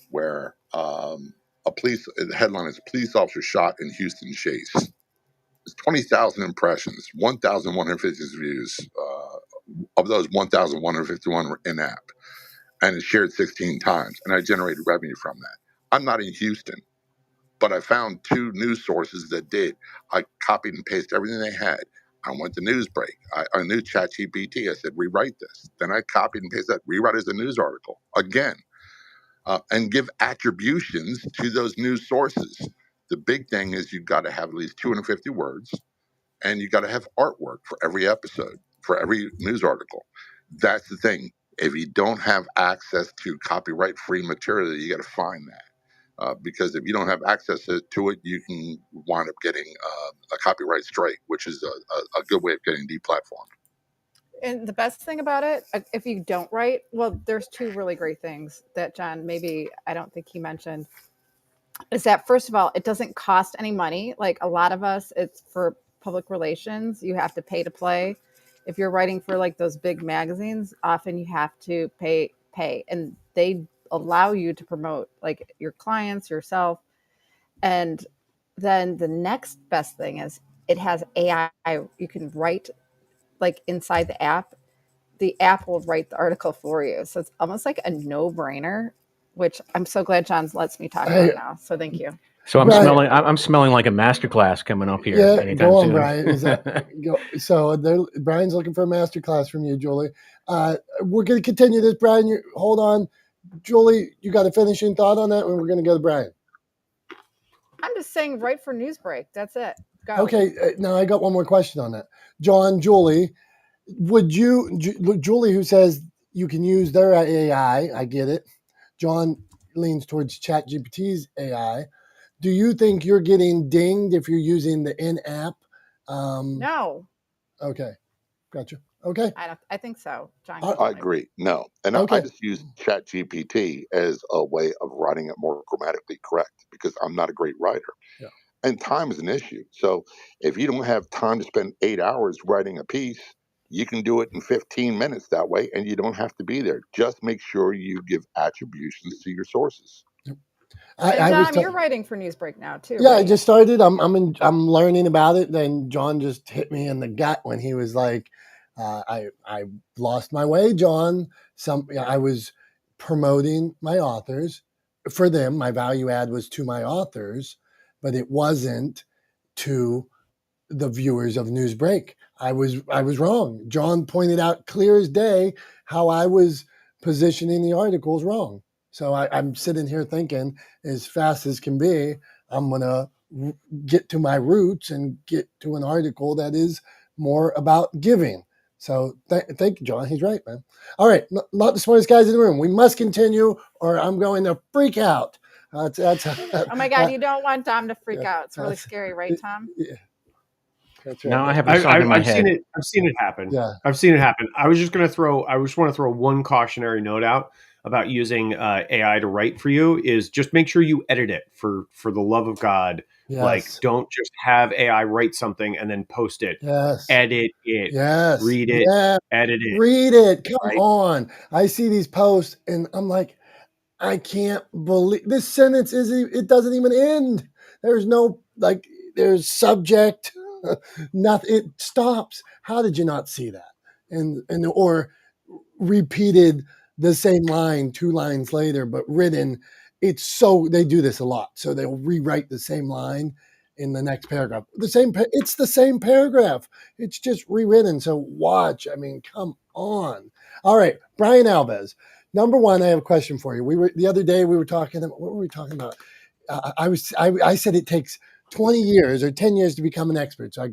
Speaker 7: where the headline is police officer shot in Houston chase. It's 20,000 impressions, 1,150 views. Of those, 1,151 were in app, and it's shared 16 times, and I generated revenue from that. I'm not in Houston, but I found 2 news sources that did. I copied and pasted everything they had. I went to Newsbreak. I knew ChatGPT. I said, rewrite this. Then I copied and pasted that, rewrite it as a news article again, and give attributions to those news sources. The big thing is you've got to have at least 250 words, and you got to have artwork for every episode, for every news article. That's the thing. If you don't have access to copyright free material, you got to find that. Because if you don't have access to it, you can wind up getting a copyright strike, which is a good way of getting deplatformed.
Speaker 4: And the best thing about it, if you don't write, well, there's 2 really great things that John, maybe I don't think he mentioned, is that first of all, it doesn't cost any money. Like a lot of us, it's for public relations. You have to pay to play. If you're writing for those big magazines, often you have to pay, and they allow you to promote your clients, yourself. And then the next best thing is it has AI. You can write inside the app. The app will write the article for you. So it's almost like a no-brainer, which I'm so glad John lets me talk about now. So thank you.
Speaker 8: So I'm
Speaker 2: Brian,
Speaker 8: I'm smelling like a masterclass coming up here
Speaker 2: yeah,
Speaker 8: anytime
Speaker 2: go on,
Speaker 8: soon.
Speaker 2: Brian. So Brian's looking for a masterclass from you, Julie. We're going to continue this, Brian. Hold on. Julie, you got a finishing thought on that, and we're going to go to Brian.
Speaker 4: I'm just saying, write for Newsbreak. That's it. Go.
Speaker 2: Okay, now I got one more question on that. John, Julie, would you, Julie, who says you can use their AI, I get it. John leans towards ChatGPT's AI. Do you think you're getting dinged if you're using the in-app?
Speaker 4: No.
Speaker 2: Okay, gotcha. Okay.
Speaker 4: I think so, John.
Speaker 7: I agree. No. And
Speaker 2: Okay.
Speaker 7: I just use ChatGPT as a way of writing it more grammatically correct because I'm not a great writer.
Speaker 2: Yeah.
Speaker 7: And time is an issue. So if you don't have time to spend 8 hours writing a piece, you can do it in 15 minutes that way, and you don't have to be there. Just make sure you give attributions to your sources.
Speaker 4: Dom, you're writing for Newsbreak now too.
Speaker 2: Yeah,
Speaker 4: right?
Speaker 2: I just started. I'm learning about it. Then John just hit me in the gut when he was like, "I lost my way, John." I was promoting my authors for them. My value add was to my authors, but it wasn't to the viewers of Newsbreak. I was wrong. John pointed out clear as day how I was positioning the articles wrong. So I'm sitting here thinking, as fast as can be, I'm gonna get to my roots and get to an article that is more about giving. So thank you, John. He's right, man. All right, not the smartest guys in the room. We must continue, or I'm going to freak out.
Speaker 4: Oh my God, you don't want Dom to freak out. It's really scary, right, Tom?
Speaker 2: Yeah. That's
Speaker 8: right. Now I have a song in my head.
Speaker 1: I've seen it happen.
Speaker 2: Yeah.
Speaker 1: I've seen it happen. I just want to throw one cautionary note out about using AI to write for you is just make sure you edit it for the love of God.
Speaker 2: Yes.
Speaker 1: Like, don't just have AI write something and then post it.
Speaker 2: Yes.
Speaker 1: Edit it.
Speaker 2: Yes.
Speaker 1: Read it.
Speaker 2: Yes.
Speaker 1: Edit it.
Speaker 2: Read it. Come on. I see these posts and I'm like, I can't believe this sentence it doesn't even end. There's no, there's subject, nothing. It stops. How did you not see that? Or repeated the same line 2 lines later, but written. They do this a lot. So they'll rewrite the same line in the next paragraph. It's the same paragraph. It's just rewritten. So watch. I mean, come on. All right, Brian Alves. Number one, I have a question for you. The other day we were talking. What were we talking about? I said it takes 20 years or 10 years to become an expert. So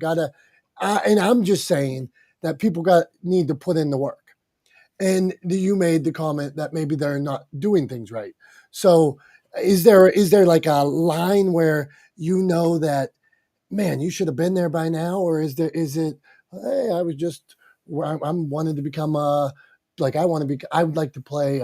Speaker 2: and I'm just saying that people need to put in the work. And you made the comment that maybe they're not doing things right. So is there like a line where you know that, man, you should have been there by now? Or is it, hey, I'm wanting to become I would like to play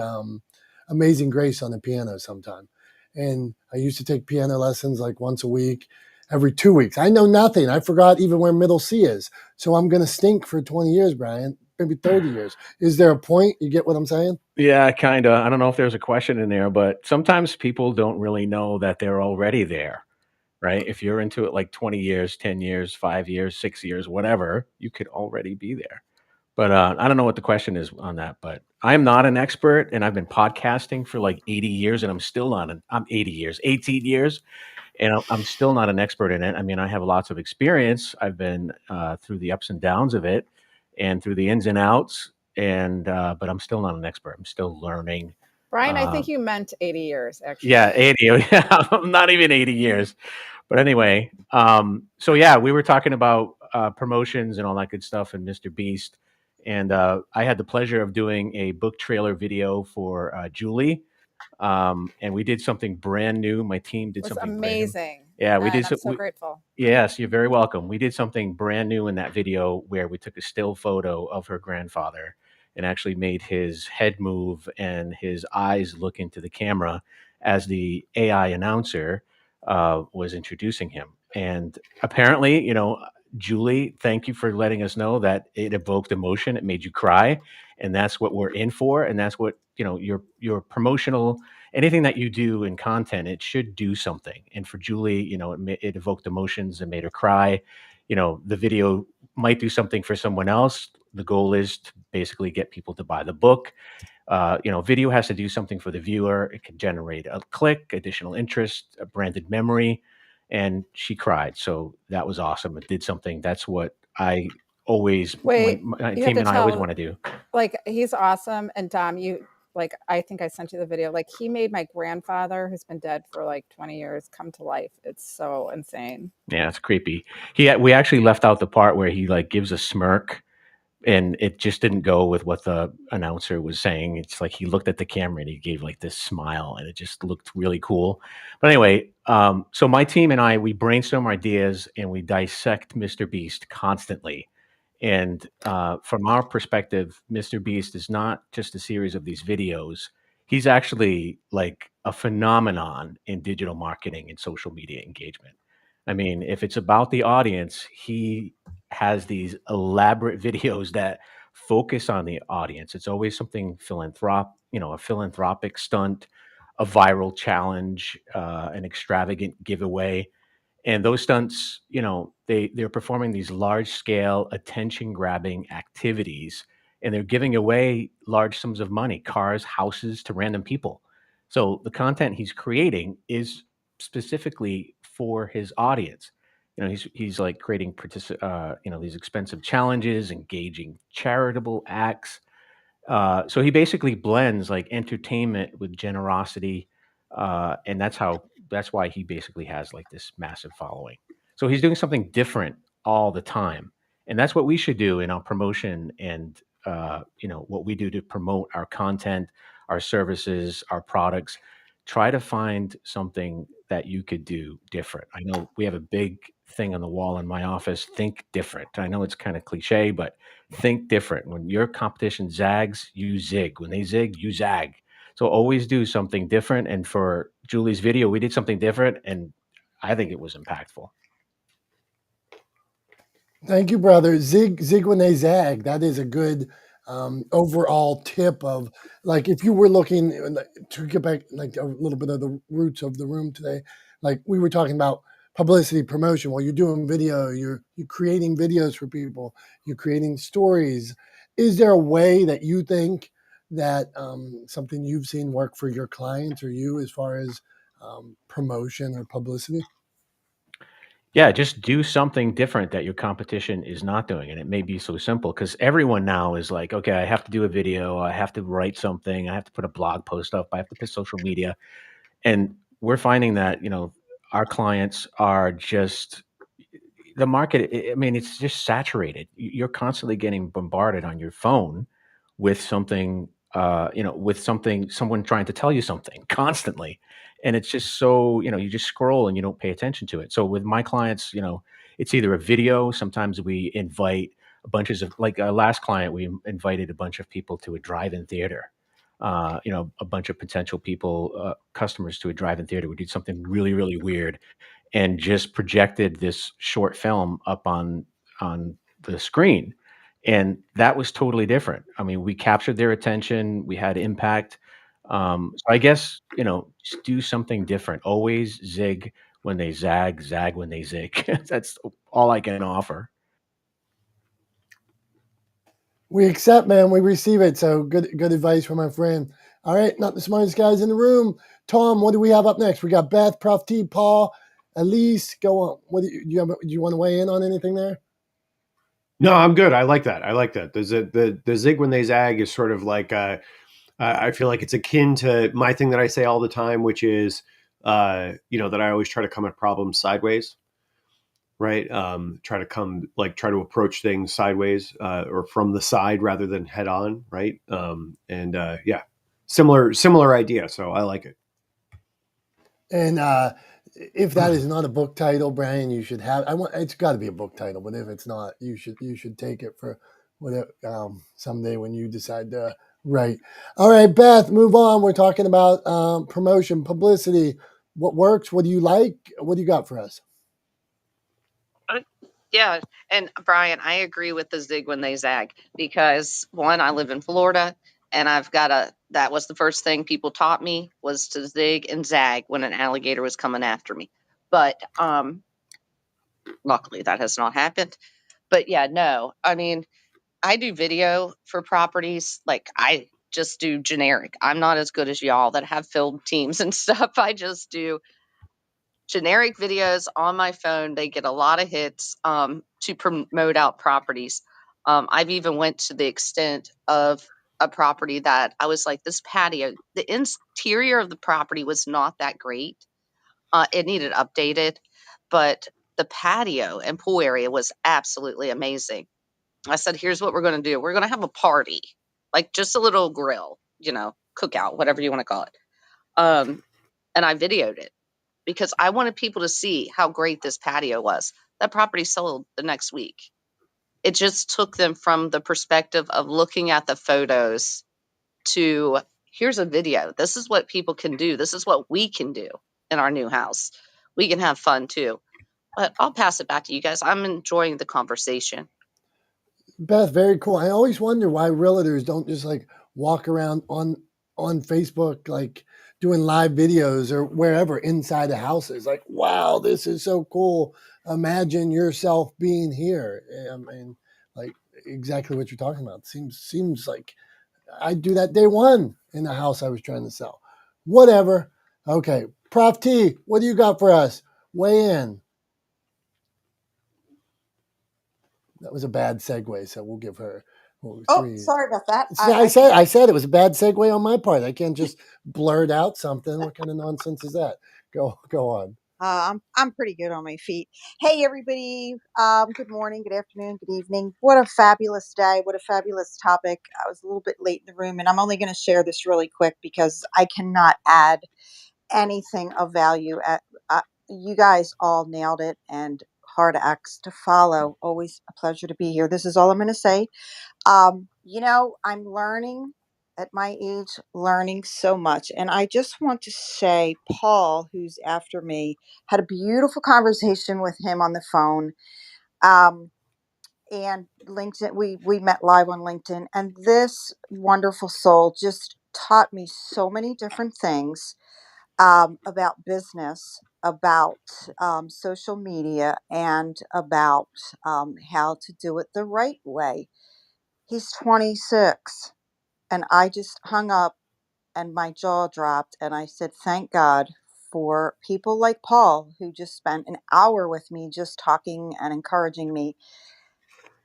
Speaker 2: Amazing Grace on the piano sometime. And I used to take piano lessons like once a week, every 2 weeks. I know nothing. I forgot even where middle C is. So I'm going to stink for 20 years, Brian, maybe 30 years. Is there a point? You get what I'm saying?
Speaker 8: Yeah, kind of. I don't know if there's a question in there, but sometimes people don't really know that they're already there, right? If you're into it like 20 years, 10 years, 5 years, 6 years, whatever, you could already be there. But I don't know what the question is on that, but I'm not an expert and I've been podcasting for like 80 years and I'm 18 years. And I'm still not an expert in it. I mean, I have lots of experience. I've been through the ups and downs of it and through the ins and outs. But I'm still not an expert. I'm still learning.
Speaker 4: Brian, I think you meant 80 years, actually.
Speaker 8: Yeah, 80. Yeah, I'm not even 80 years. But anyway, so yeah, we were talking about promotions and all that good stuff and Mr. Beast. And I had the pleasure of doing a book trailer video for Julie. And we did something brand new. My team did something
Speaker 4: amazing.
Speaker 8: Yeah, we did.
Speaker 4: I'm so grateful.
Speaker 8: Yes, you're very welcome. We did something brand new in that video where we took a still photo of her grandfather and actually made his head move and his eyes look into the camera as the AI announcer was introducing him. And apparently, Julie, thank you for letting us know that it evoked emotion. It made you cry, and that's what we're in for. And that's what your promotional anything that you do in content, it should do something. And for Julie, it evoked emotions and made her cry. The video might do something for someone else. The goal is to basically get people to buy the book. Video has to do something for the viewer. It can generate a click, additional interest, a branded memory. And she cried. So that was awesome. It did something. That's what my team and I always want to do.
Speaker 4: Like, he's awesome. And Dom, like, I think I sent you the video. Like, he made my grandfather, who's been dead for like 20 years, come to life. It's so insane.
Speaker 8: Yeah, it's creepy. We actually left out the part where he like gives a smirk, and it just didn't go with what the announcer was saying. It's like he looked at the camera and he gave like this smile, and it just looked really cool. But anyway, so my team and I, we brainstorm ideas and we dissect Mr. Beast constantly. And from our perspective, Mr. Beast is not just a series of these videos. He's actually like a phenomenon in digital marketing and social media engagement. I mean, if it's about the audience, he has these elaborate videos that focus on the audience. It's always something a philanthropic stunt, a viral challenge, an extravagant giveaway. And those stunts, they're performing these large scale attention grabbing activities, and they're giving away large sums of money, cars, houses, to random people. So the content he's creating is specifically for his audience. He's like creating these expensive challenges, engaging charitable acts. So he basically blends like entertainment with generosity, and that's why he basically has like this massive following. So he's doing something different all the time, and that's what we should do in our promotion and what we do to promote our content, our services, our products. Try to find something that you could do different. I know we have a big thing on the wall in my office. Think different. I know it's kind of cliche, but think different. When your competition zags, you zig. When they zig, you zag. So always do something different. And for Julie's video, we did something different, and I think it was impactful.
Speaker 2: Thank you, brother. Zig when they zag. That is a good overall tip of, like, if you were looking to get back like a little bit of the roots of the room today, like we were talking about publicity promotion. Well, you're doing video, you're creating videos for people, you're creating stories. Is there a way that you think that something you've seen work for your clients or you as far as promotion or publicity?
Speaker 8: Yeah, just do something different that your competition is not doing. And it may be so simple because everyone now is like, okay, I have to do a video, I have to write something, I have to put a blog post up, I have to put social media. And we're finding that, our clients are just the market. I mean, it's just saturated. You're constantly getting bombarded on your phone with something, someone trying to tell you something constantly. And it's just so, you just scroll and you don't pay attention to it. So with my clients, it's either a video. Sometimes we invite like our last client, we invited a bunch of people to a drive-in theater. A bunch of potential people, customers to a drive-in theater. We did something really, really weird and just projected this short film up on the screen, and that was totally different. I mean, we captured their attention, we had impact. So I guess, just do something different. Always zig when they zag, zag when they zig. That's all I can offer.
Speaker 2: We accept, man. We receive it. So good advice from our friend. All right, not the smartest guys in the room. Tom, what do we have up next? We got Beth, Prof T, Paul, Elise. Go on. What do you want to weigh in on anything there?
Speaker 1: No, I'm good. I like that. The zig when they zag is sort of like I feel like it's akin to my thing that I say all the time, which is that I always try to come at problems sideways, right? Try to approach things sideways or from the side rather than head on, right? Yeah, similar idea. So I like it.
Speaker 2: And if that is not a book title, Brian, you should have. It's got to be a book title, but if it's not, you should take it for whatever someday when you decide to write. All right, Beth, move on. We're talking about promotion, publicity. What works? What do you like? What do you got for us?
Speaker 9: Yeah, and Brian, I agree with the zig when they zag because one, I live in Florida, and that was the first thing people taught me was to zig and zag when an alligator was coming after me. But luckily that has not happened. But yeah, no. I mean, I do video for properties. Like I just do generic. I'm not as good as y'all that have film teams and stuff. I just do generic videos on my phone. They get a lot of hits to promote out properties. I've even went to the extent of a property that I was like, this patio, the interior of the property was not that great. It needed updated, but the patio and pool area was absolutely amazing. I said, here's what we're going to do. We're going to have a party, like just a little grill, cookout, whatever you want to call it. And I videoed it because I wanted people to see how great this patio was. That property sold the next week. It just took them from the perspective of looking at the photos to here's a video. This is what people can do. This is what we can do in our new house. We can have fun too. But I'll pass it back to you guys. I'm enjoying the conversation.
Speaker 2: Beth, very cool. I always wonder why realtors don't just like walk around on Facebook, like doing live videos or wherever inside the houses. Like, wow, this is so cool. Imagine yourself being here. I mean, like exactly what you're talking about. Seems like I'd do that day one in the house I was trying to sell. Whatever. Okay, Prof T, what do you got for us? Weigh in. That was a bad segue, so we'll give her
Speaker 10: Oh,
Speaker 2: 3.
Speaker 10: sorry about that.
Speaker 2: See, I said it was a bad segue on my part. I can't just blurt out something. What kind of nonsense is that? Go on.
Speaker 10: I'm pretty good on my feet. Hey, everybody. Good morning, good afternoon, good evening. What a fabulous day. What a fabulous topic. I was a little bit late in the room, and I'm only going to share this really quick because I cannot add anything of value. You guys all nailed it, and hard acts to follow. Always a pleasure to be here. This is all I'm going to say. I'm learning at my age, learning so much. And I just want to say, Paul, who's after me, had a beautiful conversation with him on the phone. And LinkedIn, we met live on LinkedIn. And this wonderful soul just taught me so many different things about business, about social media, and about how to do it the right way. He's 26. And I just hung up and my jaw dropped. And I said, thank God for people like Paul, who just spent an hour with me, just talking and encouraging me.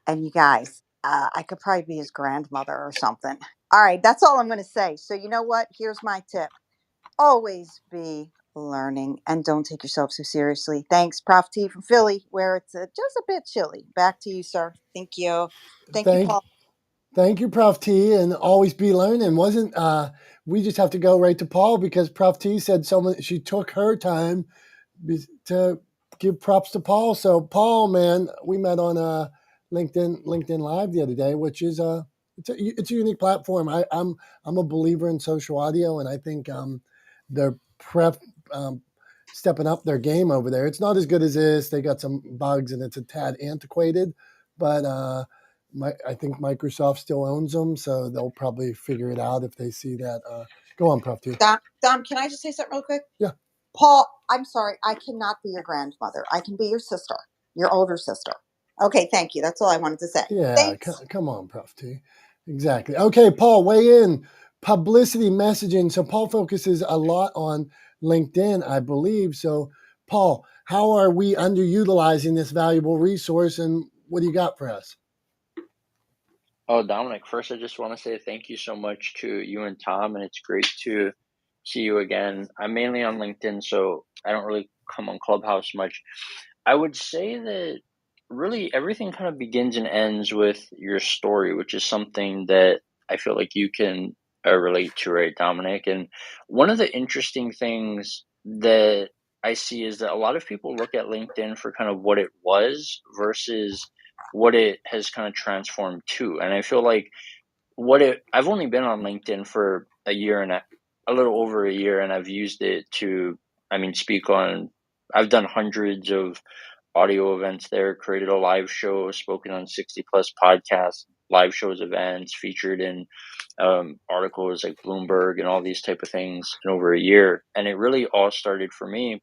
Speaker 10: And you guys, I could probably be his grandmother or something. All right, that's all I'm going to say. So, you know what? Here's my tip: always be learning and don't take yourself so seriously. Thanks, Prof T from Philly, where it's just a bit chilly. Back to you, sir. Thank you. Thank you, Paul.
Speaker 2: Thank you, Prof T, and always be learning. Wasn't we just have to go right to Paul because Prof T said she took her time to give props to Paul. So Paul, man, we met on LinkedIn Live the other day, which is it's a unique platform. I'm a believer in social audio, and I think they're stepping up their game over there. It's not as good as this. They got some bugs, and it's a tad antiquated, but I think Microsoft still owns them, so they'll probably figure it out if they see that. Go on, Prof T.
Speaker 10: Dom, can I just say something real quick?
Speaker 2: Yeah.
Speaker 10: Paul, I'm sorry. I cannot be your grandmother. I can be your sister, your older sister. Okay, thank you. That's all I wanted to say.
Speaker 2: Yeah, come on, Prof T. Exactly. Okay, Paul, weigh in. Publicity messaging. So Paul focuses a lot on LinkedIn, I believe. So, Paul, how are we underutilizing this valuable resource, and what do you got for us?
Speaker 11: Oh, Dominic, first I just want to say thank you so much to you and Tom, and it's great to see you again. I'm mainly on LinkedIn, so I don't really come on Clubhouse much. I would say that really everything kind of begins and ends with your story, which is something that I feel like you can relate to, right, Dominic? And one of the interesting things that I see is that a lot of people look at LinkedIn for kind of what it was versus what it has kind of transformed to. And I feel like I've only been on LinkedIn for a year and a little over a year, and I've used it to, speak on, I've done hundreds of audio events there, created a live show, spoken on 60 plus podcasts, live shows, events, featured in articles like Bloomberg and all these type of things in over a year. And it really all started for me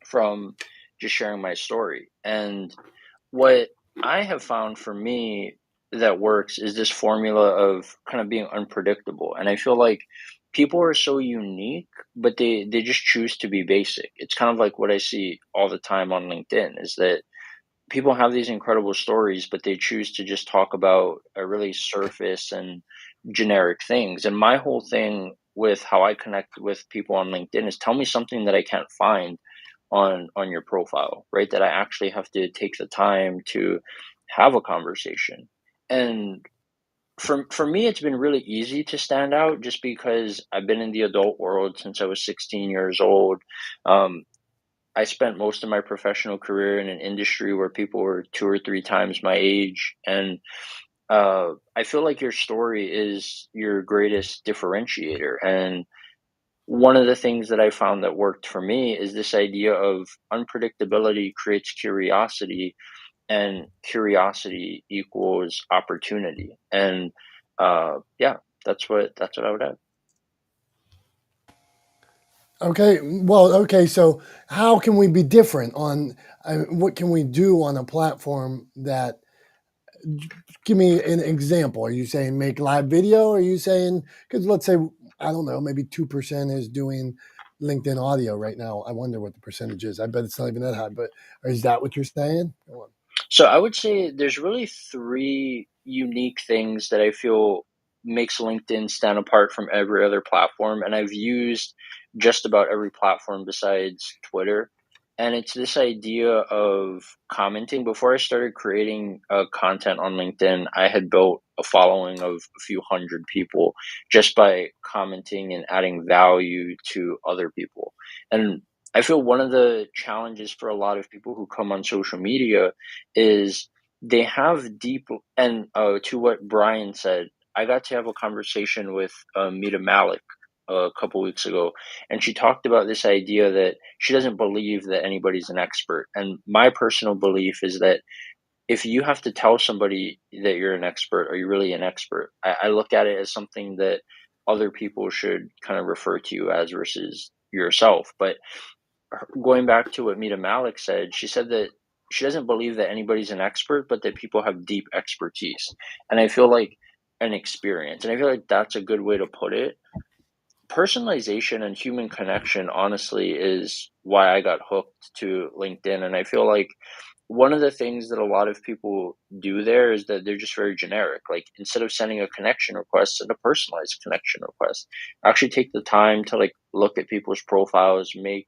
Speaker 11: from just sharing my story. And what I have found for me that works is this formula of kind of being unpredictable. And I feel like people are so unique, but they just choose to be basic. It's kind of like what I see all the time on LinkedIn is that people have these incredible stories, but they choose to just talk about a really surface and generic things. And my whole thing with how I connect with people on LinkedIn is tell me something that I can't find on your profile, right? That I actually have to take the time to have a conversation. And for me, it's been really easy to stand out just because I've been in the adult world since I was 16 years old. Um, I spent most of my professional career in an industry where people were 2 or 3 times my age, and I feel like your story is your greatest differentiator. And one of the things that I found that worked for me is this idea of unpredictability creates curiosity, and curiosity equals opportunity. And yeah, that's what I would add.
Speaker 2: Okay, well, okay. So, how can we be different on what can we do on a platform that? Give me an example. Are you saying make live video? Are you saying because let's say I don't know, maybe 2% is doing LinkedIn audio right now. I wonder what the percentage is. I bet it's not even that high. But is that what you're saying? Go on.
Speaker 11: So I would say there's really three unique things that I feel makes LinkedIn stand apart from every other platform. And I've used just about every platform besides Twitter. And it's this idea of commenting. Before I started creating content on LinkedIn, I had built a following of a few hundred people just by commenting and adding value to other people. And I feel one of the challenges for a lot of people who come on social media is they have deep, and to what Brian said, I got to have a conversation with Mita Malik a couple weeks ago, and she talked about this idea that she doesn't believe that anybody's an expert. And my personal belief is that if you have to tell somebody that you're an expert, are you really an expert? I look at it as something that other people should kind of refer to you as versus yourself. But going back to what Mita Malik said, she said that she doesn't believe that anybody's an expert, but that people have deep expertise. And I feel like an experience. And I feel like that's a good way to put it. Personalization and human connection, honestly, is why I got hooked to LinkedIn. And I feel like one of the things that a lot of people do there is that they're just very generic. Like instead of sending a connection request, send a personalized connection request. Actually take the time to like look at people's profiles, make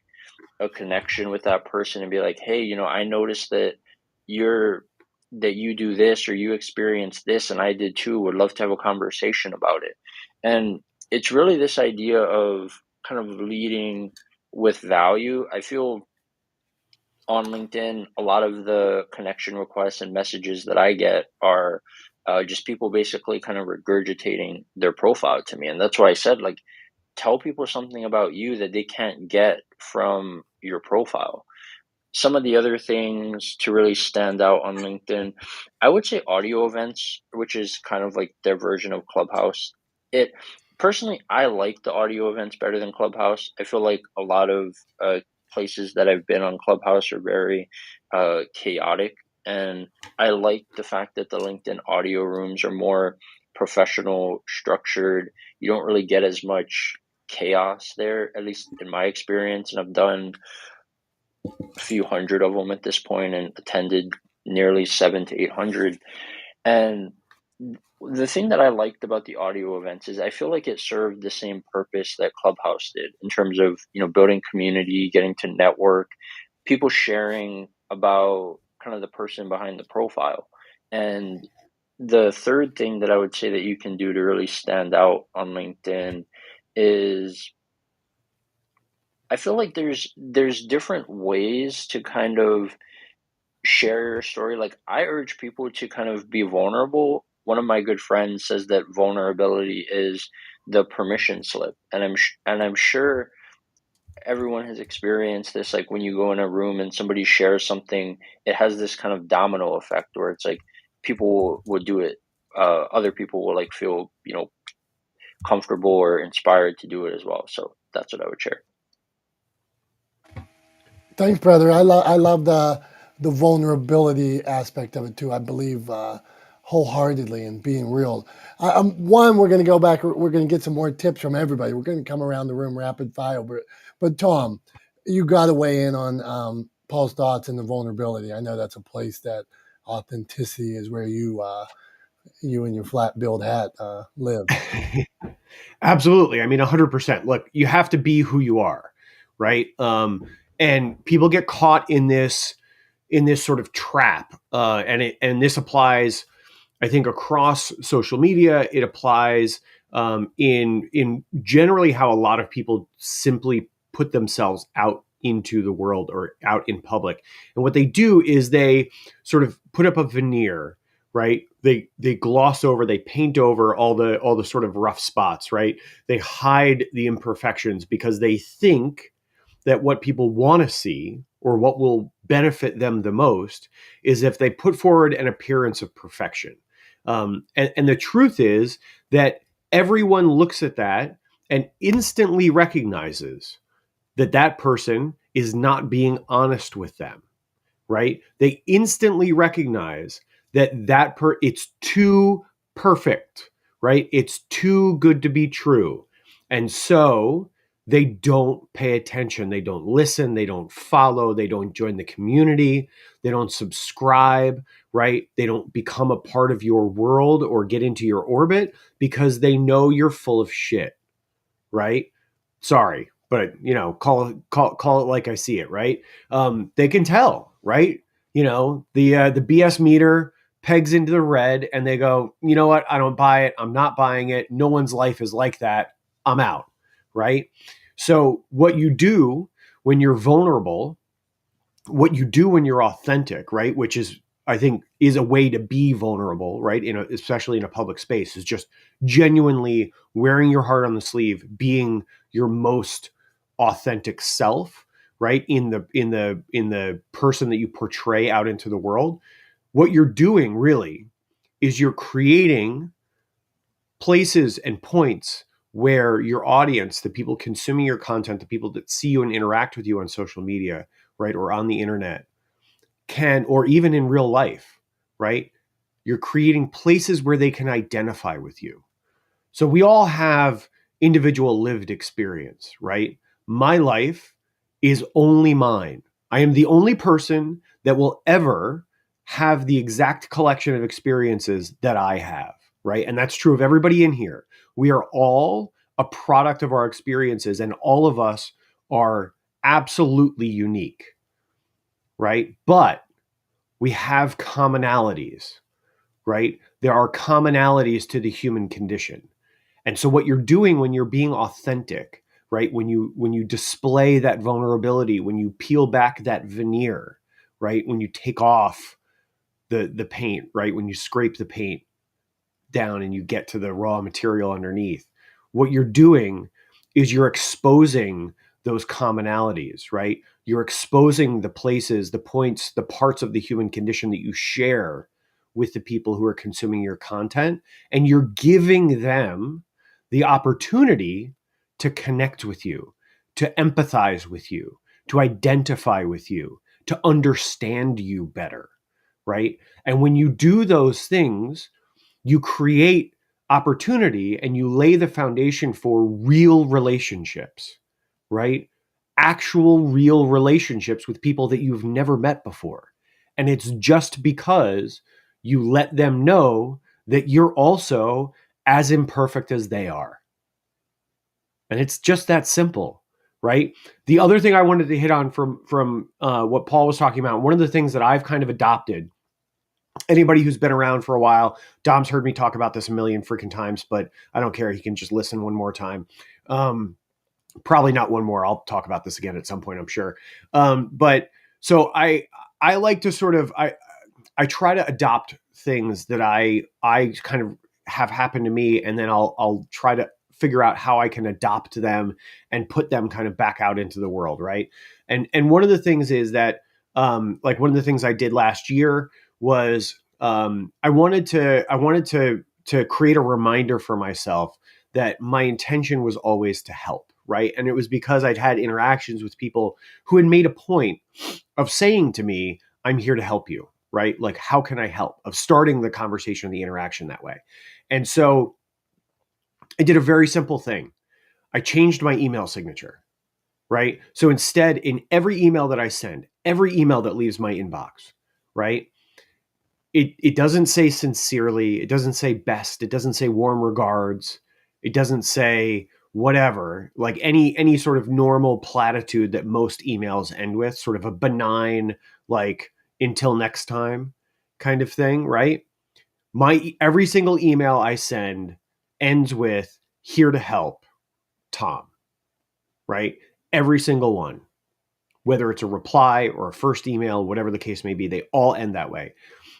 Speaker 11: a connection with that person and be like, hey, I noticed that you do this or you experience this and I did too. Would love to have a conversation about it. And it's really this idea of kind of leading with value. I feel on LinkedIn, a lot of the connection requests and messages that I get are just people basically kind of regurgitating their profile to me. And that's why I said, like, tell people something about you that they can't get from your profile. Some of the other things to really stand out on LinkedIn, I would say audio events, which is kind of like their version of Clubhouse. It personally, I like the audio events better than Clubhouse. I feel like a lot of places that I've been on Clubhouse are very chaotic, and I like the fact that the LinkedIn audio rooms are more professional, structured. You don't really get as much chaos there, at least in my experience, and I've done a few hundred of them at this point and attended nearly 700 to 800. And the thing that I liked about the audio events is I feel like it served the same purpose that Clubhouse did in terms of, building community, getting to network, people sharing about kind of the person behind the profile. And the third thing that I would say that you can do to really stand out on LinkedIn is I feel like there's different ways to kind of share your story. Like I urge people to kind of be vulnerable. One of my good friends says that vulnerability is the permission slip, and I'm sure everyone has experienced this. Like when you go in a room and somebody shares something, it has this kind of domino effect where it's like people will do it. Other people will like feel comfortable or inspired to do it as well. So that's what I would share.
Speaker 2: Thanks, brother. I love the vulnerability aspect of it too. I believe wholeheartedly in being real. One, we're going to go back. We're going to get some more tips from everybody. We're going to come around the room rapid fire. But Tom, you got to weigh in on Paul's thoughts and the vulnerability. I know that's a place that authenticity is where you you and your flat billed hat live.
Speaker 1: Absolutely. I mean, 100%. Look, you have to be who you are, right? And people get caught in this sort of trap, and this applies, I think, across social media. It applies in generally how a lot of people simply put themselves out into the world or out in public. And what they do is they sort of put up a veneer, right? They gloss over, they paint over all the sort of rough spots, right? They hide the imperfections because they think that what people want to see or what will benefit them the most is if they put forward an appearance of perfection. And the truth is that everyone looks at that and instantly recognizes that that person is not being honest with them, right? They instantly recognize that it's too perfect, right? It's too good to be true. And so they don't pay attention, they don't listen, they don't follow, they don't join the community, they don't subscribe, right? They don't become a part of your world or get into your orbit because they know you're full of shit, right? Sorry, but call it like I see it, right? They can tell, right? The BS meter pegs into the red, and they go, you know what? I don't buy it. I'm not buying it. No one's life is like that. I'm out, right? So what you do when you're vulnerable, what you do when you're authentic, right? Which is, I think, is a way to be vulnerable, right? Especially in a public space, is just genuinely wearing your heart on the sleeve, being your most authentic self, right? In the person that you portray out into the world. What you're doing really is you're creating places and points where your audience, the people consuming your content, the people that see you and interact with you on social media, right, or on the internet, can, or even in real life, right? You're creating places where they can identify with you. So we all have individual lived experience, right? My life is only mine. I am the only person that will ever have the exact collection of experiences that I have, right? And that's true of everybody in here. We are all a product of our experiences, and all of us are absolutely unique, right? But we have commonalities, right? There are commonalities to the human condition. And so what you're doing when you're being authentic, right? When you display that vulnerability, when you peel back that veneer, right? When you take off the paint, right? When you scrape the paint down and you get to the raw material underneath, what you're doing is you're exposing those commonalities, right? You're exposing the places, the points, the parts of the human condition that you share with the people who are consuming your content, and you're giving them the opportunity to connect with you, to empathize with you, to identify with you, to understand you better, right? And when you do those things, you create opportunity and you lay the foundation for real relationships, right? Actual real relationships with people that you've never met before. And it's just because you let them know that you're also as imperfect as they are. And it's just that simple, right? The other thing I wanted to hit on from what Paul was talking about, one of the things that I've kind of adopted, anybody who's been around for a while, Dom's heard me talk about this a million freaking times, but I don't care. He can just listen one more time. Probably not one more. I'll talk about this again at some point, I'm sure. But so I like to sort of, I try to adopt things that I kind of have happened to me, and then I'll try to figure out how I can adopt them and put them kind of back out into the world, right? And one of the things is that, like one of the things I did last year was I wanted to create a reminder for myself that my intention was always to help, right? And it was because I'd had interactions with people who had made a point of saying to me, I'm here to help you, right? Like, how can I help? Of starting the conversation, the interaction that way. And so I did a very simple thing. I changed my email signature, right? So instead, in every email that I send, every email that leaves my inbox, right? it doesn't say sincerely, it doesn't say best, it doesn't say warm regards, it doesn't say whatever, like any sort of normal platitude that most emails end with, sort of a benign, like, until next time kind of thing, right? Every single email I send ends with here to help, Tom, right? Every single one, whether it's a reply or a first email, whatever the case may be, they all end that way.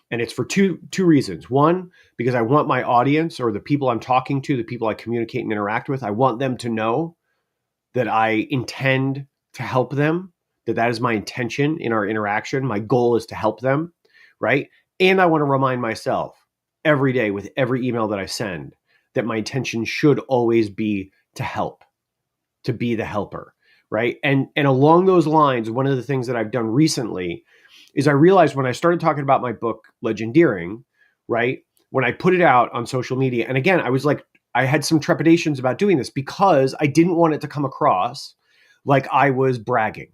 Speaker 1: And it's for two reasons. One, because I want my audience, or the people I'm talking to, the people I communicate and interact with, I want them to know that I intend to help them, that is my intention in our interaction. My goal is to help them, right? And I want to remind myself every day with every email that I send that my intention should always be to help, to be the helper, right? And along those lines, one of the things that I've done recently is I realized when I started talking about my book, Legendeering, right? When I put it out on social media, and again, I was like, I had some trepidations about doing this because I didn't want it to come across like I was bragging,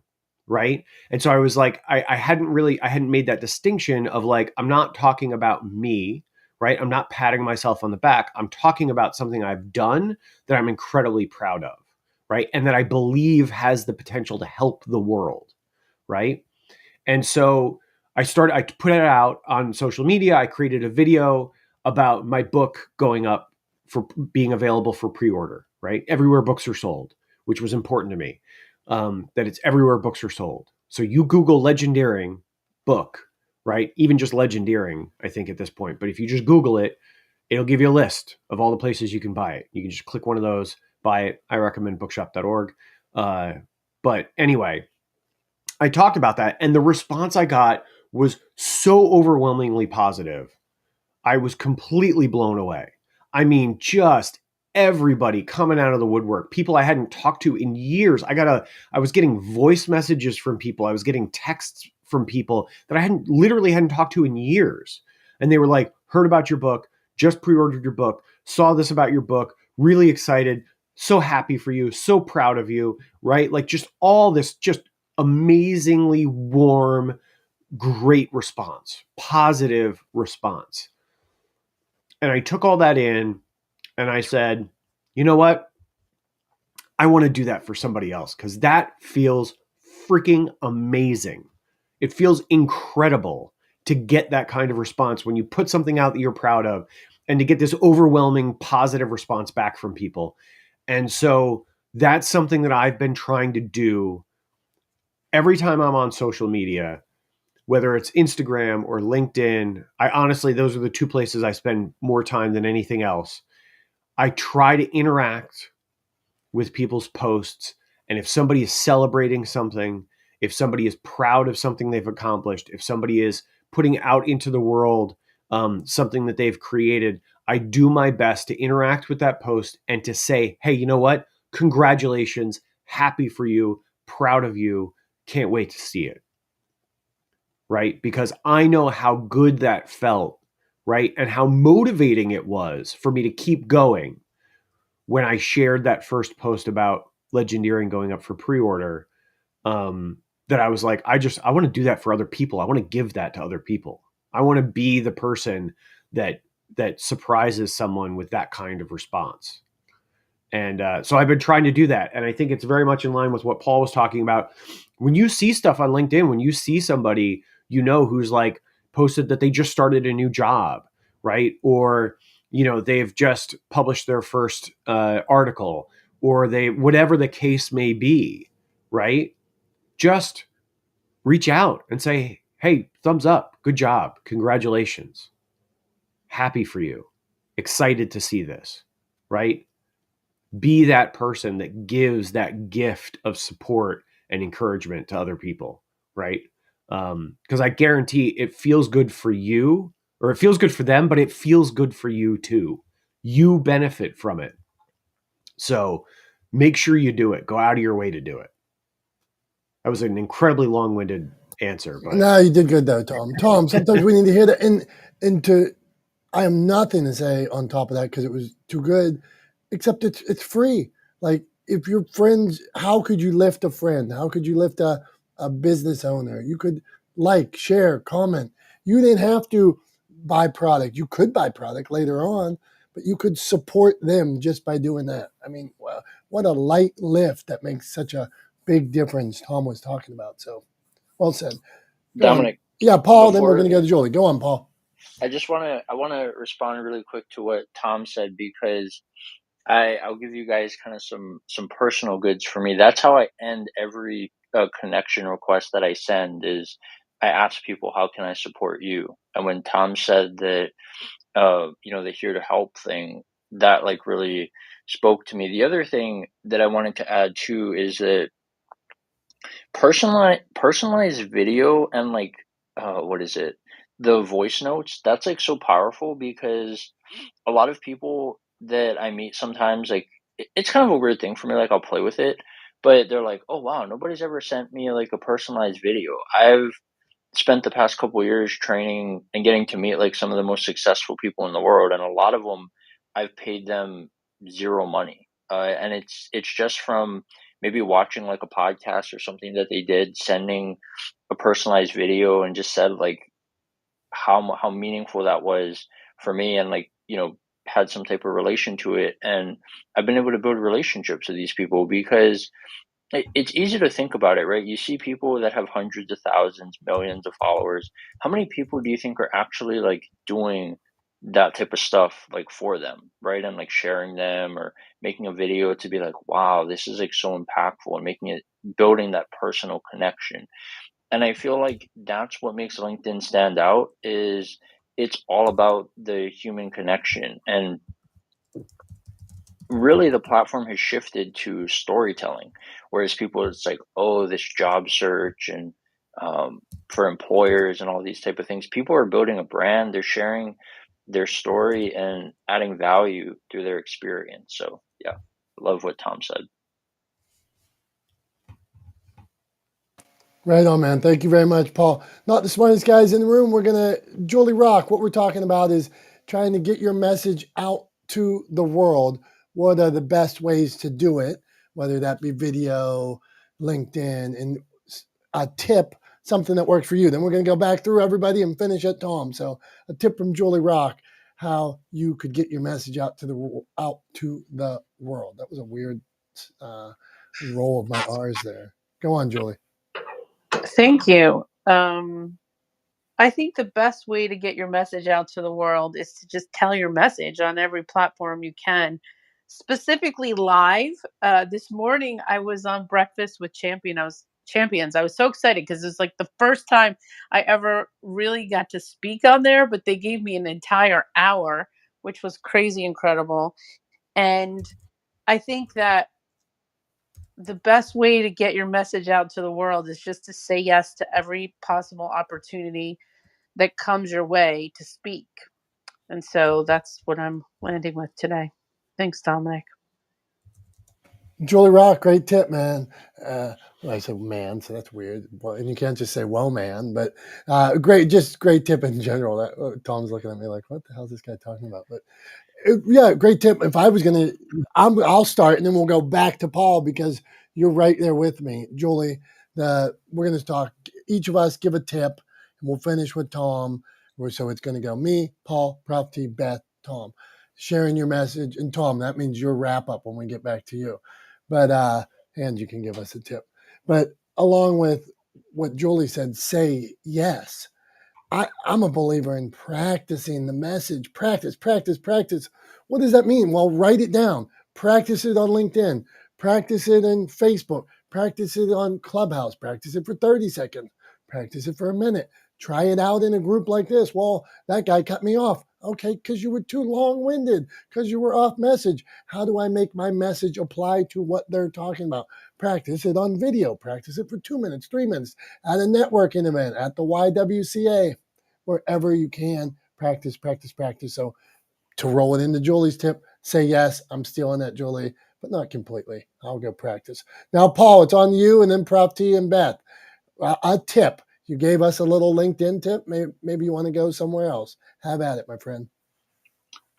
Speaker 1: right? And so I was like, I hadn't made that distinction of like, I'm not talking about me, right? I'm not patting myself on the back. I'm talking about something I've done that I'm incredibly proud of, right? And that I believe has the potential to help the world, right? And so I put it out on social media. I created a video about my book going up for being available for pre-order, right? Everywhere books are sold, which was important to me, that it's everywhere books are sold. So you Google Legendeering book, right? Even just Legendeering, I think at this point. But if you just Google it, it'll give you a list of all the places you can buy it. You can just click one of those, buy it. I recommend bookshop.org. But anyway, I talked about that, and the response I got was so overwhelmingly positive. I was completely blown away. I mean, just everybody coming out of the woodwork, people I hadn't talked to in years. I was getting voice messages from people. I was getting texts from people that I literally hadn't talked to in years. And they were like, heard about your book, just pre-ordered your book, saw this about your book, really excited, so happy for you, so proud of you, right? Like just all this, just amazingly warm, great response, positive response. And I took all that in and I said, you know what? I want to do that for somebody else because that feels freaking amazing. It feels incredible to get that kind of response when you put something out that you're proud of and to get this overwhelming positive response back from people. And so that's something that I've been trying to do every time I'm on social media, whether it's Instagram or LinkedIn. I honestly, those are the two places I spend more time than anything else. I try to interact with people's posts. And if somebody is celebrating something, if somebody is proud of something they've accomplished, if somebody is putting out into the world something that they've created, I do my best to interact with that post and to say, hey, you know what? Congratulations. Happy for you. Proud of you. Can't wait to see it. Right? Because I know how good that felt, right? And how motivating it was for me to keep going when I shared that first post about Legendeering going up for pre-order, that I was like, I want to do that for other people. I want to give that to other people. I want to be the person that surprises someone with that kind of response. And so I've been trying to do that. And I think it's very much in line with what Paul was talking about. When you see stuff on LinkedIn, when you see somebody, who's like posted that they just started a new job, right? Or, they've just published their first article, or whatever the case may be, right? Just reach out and say, hey, thumbs up, good job, congratulations, happy for you, excited to see this, right? Be that person that gives that gift of support and encouragement to other people, right? Because I guarantee it feels good for you, or it feels good for them, but it feels good for you too. You benefit from it. So make sure you do it. Go out of your way to do it. That was an incredibly long-winded answer, but
Speaker 2: No, you did good though, Tom. Tom, sometimes we need to hear that. I have nothing to say on top of that because it was too good, except it's free. Like if your friends, how could you lift a friend? How could you lift a business owner? You could share, comment. You didn't have to buy product. You could buy product later on, but you could support them just by doing that. I mean, wow, what a light lift that makes such a big difference Tom was talking about. So well said. Go on.
Speaker 11: Dominic,
Speaker 2: Yeah, Paul, then we're going
Speaker 11: before
Speaker 2: to go to Julie. Go on, Paul.
Speaker 11: I want to respond really quick to what Tom said, because I'll give you guys kind of some personal goods for me. That's how I end every connection request that I send. Is I ask people, how can I support you? And when Tom said that, the here to help thing, that like really spoke to me. The other thing that I wanted to add too is that personalized video and like, what is it? The voice notes, that's like so powerful, because a lot of people that I meet sometimes, like, it's kind of a weird thing for me. Like, I'll play with it, but they're like, "Oh wow, nobody's ever sent me like a personalized video." I've spent the past couple of years training and getting to meet like some of the most successful people in the world, and a lot of them, I've paid them zero money, and it's just from maybe watching like a podcast or something that they did, sending a personalized video, and just said like how meaningful that was for me, and like, had some type of relation to it. And I've been able to build relationships with these people, because it's easy to think about it, right? You see people that have hundreds of thousands, millions of followers. How many people do you think are actually like doing that type of stuff like for them, right? And like sharing them or making a video to be like, wow, this is like so impactful, and making it, building that personal connection. And I feel like that's what makes LinkedIn stand out, is it's all about the human connection. And really the platform has shifted to storytelling, whereas people, it's like, oh, this job search and for employers and all these type of things, people are building a brand, they're sharing their story and adding value through their experience. So yeah, love what Tom said.
Speaker 2: Right on, man. Thank you very much, Paul. Not the smartest guys in the room. We're going to, Julie Rock, what we're talking about is trying to get your message out to the world. What are the best ways to do it, whether that be video, LinkedIn, and a tip, something that works for you. Then we're going to go back through everybody and finish at Tom. So a tip from Julie Rock, how you could get your message out to the world. That was a weird roll of my R's there. Go on, Julie.
Speaker 12: Thank you. I think the best way to get your message out to the world is to just tell your message on every platform you can, specifically live. This morning, I was on Breakfast with Champions. I was so excited because it's like the first time I ever really got to speak on there, but they gave me an entire hour, which was crazy incredible. And I think that the best way to get your message out to the world is just to say yes to every possible opportunity that comes your way to speak. And so that's what I'm landing with today. Thanks, Dominic.
Speaker 2: Julie Rock, great tip, man. I said man, so that's weird. Well, and you can't just say "well, man," but great tip in general. Tom's looking at me like, "What the hell is this guy talking about?" But yeah, great tip. If I was gonna, I'll start, and then we'll go back to Paul because you're right there with me, Julie. We're gonna talk. Each of us give a tip, and we'll finish with Tom. So it's gonna go me, Paul, Prof T, Beth, Tom, sharing your message, and Tom. That means your wrap up when we get back to you. But and you can give us a tip. But along with what Julie said, say yes. I'm a believer in practicing the message. Practice, practice, practice. What does that mean? Well, write it down. Practice it on LinkedIn. Practice it in Facebook. Practice it on Clubhouse. Practice it for 30 seconds. Practice it for a minute. Try it out in a group like this. Well, that guy cut me off. Okay, because you were too long-winded, because you were off message. How do I make my message apply to what they're talking about? Practice it on video. Practice it for 2 minutes, 3 minutes, at a networking event, at the YWCA. Wherever you can, practice, practice, practice. So to roll it into Julie's tip, say yes, I'm stealing that, Julie, but not completely. I'll go practice. Now, Paul, it's on you, and then Prof T and Beth. A tip. You gave us a little LinkedIn tip. Maybe you want to go somewhere else. Have at it, my friend.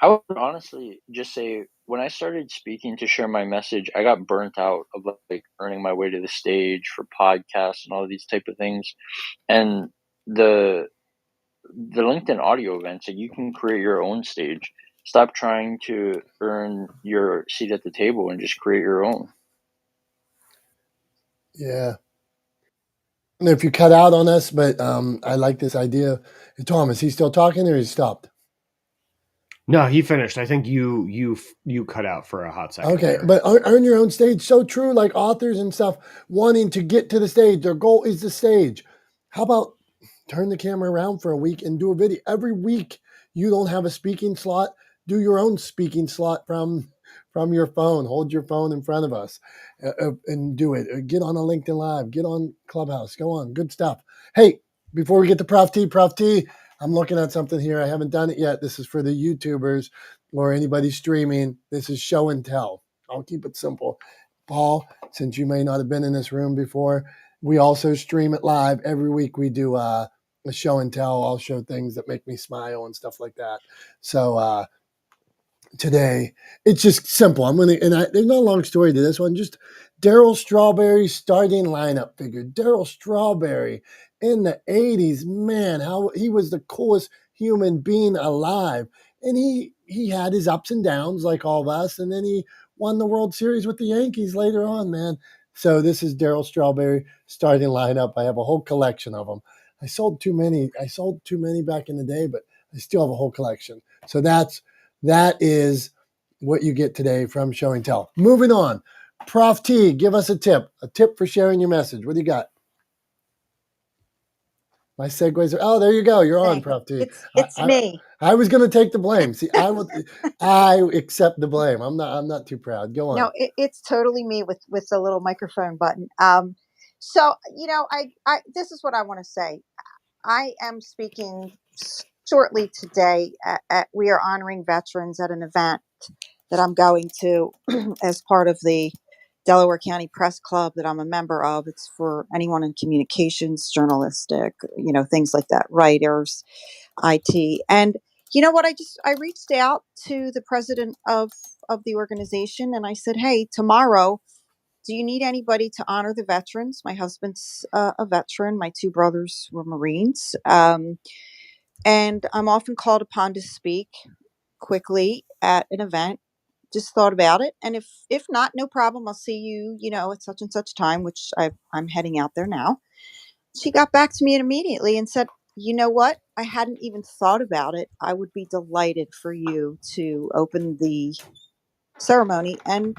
Speaker 11: I would honestly just say, when I started speaking to share my message, I got burnt out of like earning my way to the stage for podcasts and all these type of things. And the the LinkedIn audio events, and you can create your own stage. Stop trying to earn your seat at the table and just create your own.
Speaker 2: Yeah. And if you cut out on us, but I like this idea. Tom, is he still talking or he stopped?
Speaker 1: No, he finished. I think you cut out for a hot second.
Speaker 2: Okay,
Speaker 1: there.
Speaker 2: but earn your own stage. So true, like authors and stuff wanting to get to the stage. Their goal is the stage. How about turn the camera around for a week and do a video? Every week you don't have a speaking slot, do your own speaking slot from your phone. Hold your phone in front of us and do it. Get on a LinkedIn Live. Get on Clubhouse. Go on. Good stuff. Hey, before we get to Prof T, I'm looking at something here. I haven't done it yet. This is for the YouTubers or anybody streaming. This is show and tell. I'll keep it simple. Paul, since you may not have been in this room before, we also stream it live. Every week we do a show and tell. I'll show things that make me smile and stuff like that. So today, it's just simple. There's no long story to this one. Just Darryl Strawberry's starting lineup figure. Darryl Strawberry in the 80s, man, how he was the coolest human being alive. And he had his ups and downs like all of us. And then he won the World Series with the Yankees later on, man. So this is Darryl Strawberry starting lineup. I have a whole collection of them. I sold too many back in the day, but I still have a whole collection. So that is what you get today from Show and Tell. Moving on. Prof T, give us a tip for sharing your message. What do you got? My segues are, oh, there you go. You're on, Prof T.
Speaker 10: It's me.
Speaker 2: I was going to take the blame. See, I accept the blame. I'm not too proud. Go on.
Speaker 10: No, it's totally me with the little microphone button. So, I this is what I want to say. I am speaking shortly today we are honoring veterans at an event that I'm going to as part of the Delaware County Press Club that I'm a member of. It's for anyone in communications, journalistic, things like that, writers, IT. And you know what? I reached out to the president of the organization and I said, hey, tomorrow, do you need anybody to honor the veterans? My husband's a veteran. My two brothers were Marines. And I'm often called upon to speak quickly at an event. Just thought about it. And if not, no problem. I'll see you, at such and such time, which I'm heading out there now. She got back to me immediately and said, you know what? I hadn't even thought about it. I would be delighted for you to open the ceremony and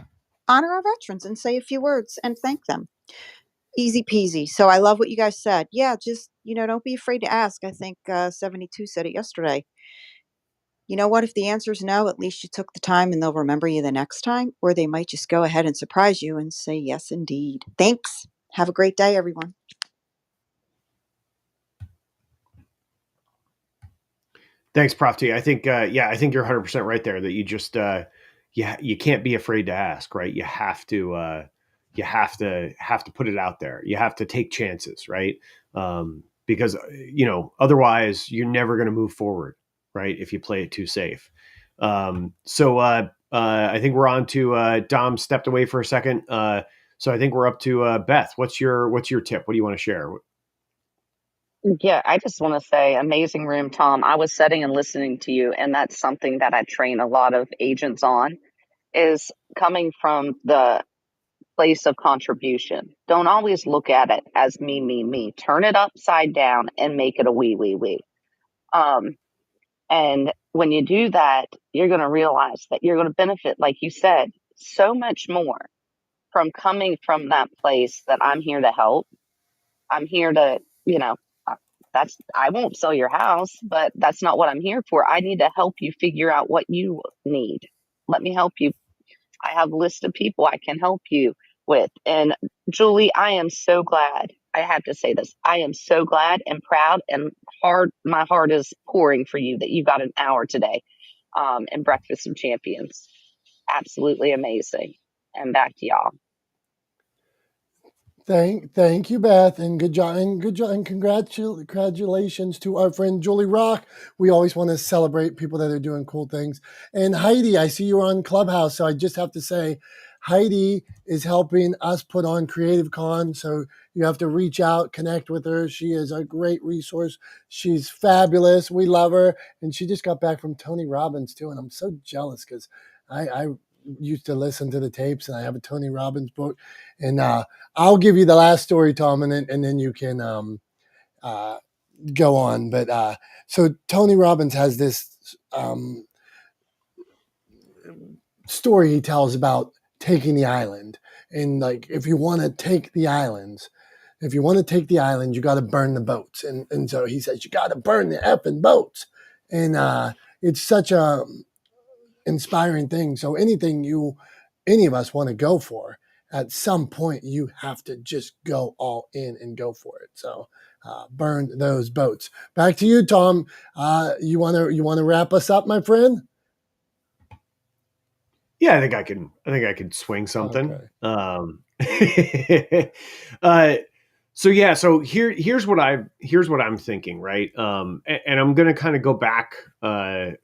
Speaker 10: honor our veterans and say a few words and thank them. Easy peasy. So I love what you guys said. Yeah, just, don't be afraid to ask. I think 72 said it yesterday. You know what? If the answer is no, at least you took the time and they'll remember you the next time, or they might just go ahead and surprise you and say, yes, indeed. Thanks. Have a great day, everyone.
Speaker 1: Thanks, Prof T. I think I think you're 100% right there that you just you can't be afraid to ask, right? You have to put it out there. You have to take chances, right? Because otherwise you're never going to move forward, right? If you play it too safe. So I think we're on to Dom stepped away for a second. So I think we're up to Beth. What's your tip? What do you want to share?
Speaker 9: Yeah, I just want to say, amazing room, Tom. I was sitting and listening to you, and that's something that I train a lot of agents on, is coming from the place of contribution. Don't always look at it as me, me, me. Turn it upside down and make it a we, we, we. And when you do that, you're going to realize that you're going to benefit, like you said, so much more from coming from that place that I'm here to help. I'm here to, I won't sell your house, but that's not what I'm here for. I need to help you figure out what you need. Let me help you. I have a list of people I can help you with. And Julie, I am so glad. I have to say this. I am so glad and proud and my heart is pouring for you that you got an hour today in Breakfast of Champions. Absolutely amazing. And back to y'all.
Speaker 2: Thank you, Beth, and good job, and congratulations to our friend Julie Rock. We always want to celebrate people that are doing cool things. And Heidi, I see you on Clubhouse, so I just have to say, Heidi is helping us put on Creative Con. So you have to reach out, connect with her. She is a great resource. She's fabulous. We love her. And she just got back from Tony Robbins too. And I'm so jealous because I used to listen to the tapes and I have a Tony Robbins book. And I'll give you the last story, Tom, and then you can go on. But so Tony Robbins has this story he tells about taking the island. And like, if you want to take the islands, you got to burn the boats. And so he says, you got to burn the effing boats. And it's such a inspiring thing. So any of us want to go for, at some point you have to just go all in and go for it. So burn those boats. Back to you, Tom. You want to wrap us up, my friend?
Speaker 1: Yeah, I think I can swing something.
Speaker 2: Okay.
Speaker 1: So here's what I'm thinking, right? And I'm going to kind of go back to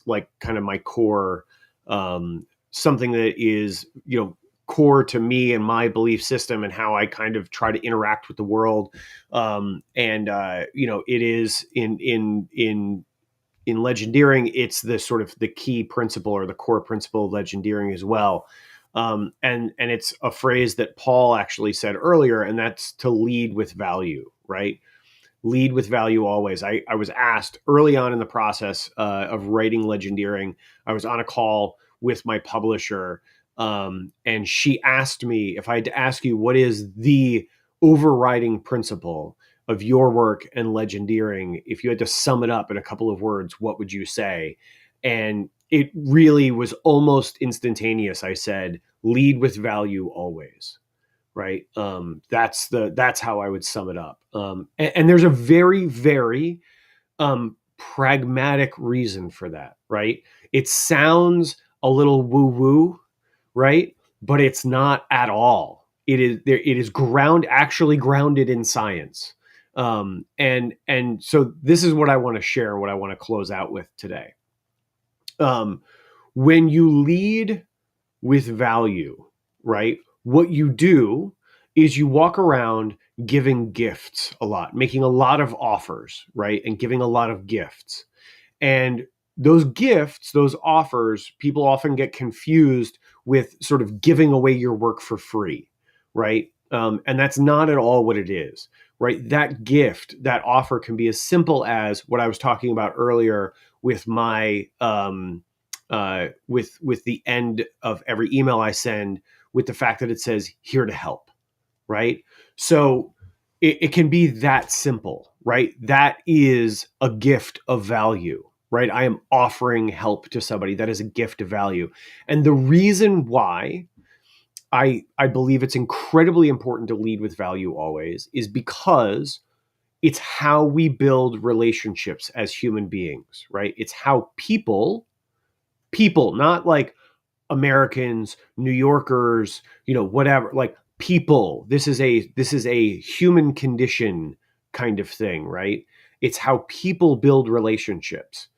Speaker 1: like kind of my core, something that is, core to me and my belief system and how I kind of try to interact with the world. It is in legendeering, it's the sort of the key principle or the core principle of legendeering as well. And it's a phrase that Paul actually said earlier, and that's to lead with value, right? Lead with value always. I was asked early on in the process of writing legendeering. I was on a call with my publisher, and she asked me if I had to ask you, what is the overriding principle of your work and legendeering? If you had to sum it up in a couple of words, what would you say? And it really was almost instantaneous. I said, lead with value always. Right. That's how I would sum it up. And there's a very, very pragmatic reason for that. Right. It sounds a little woo woo, right? But it's not at all. It is actually grounded in science. And so this is what I want to share, what I want to close out with today. When you lead with value, right? What you do is you walk around giving gifts a lot, making a lot of offers, right? And giving a lot of gifts. And those gifts, those offers, people often get confused with sort of giving away your work for free, right? And that's not at all what it is, right? That gift, that offer can be as simple as what I was talking about earlier with my with the end of every email I send, with the fact that it says here to help, right? So it can be that simple, right? That is a gift of value, right? I am offering help to somebody. That is a gift of value. And the reason why I believe it's incredibly important to lead with value always is because it's how we build relationships as human beings, right? It's how people, not like Americans, New Yorkers, whatever, like people. This is a human condition kind of thing, right? It's how people build relationships.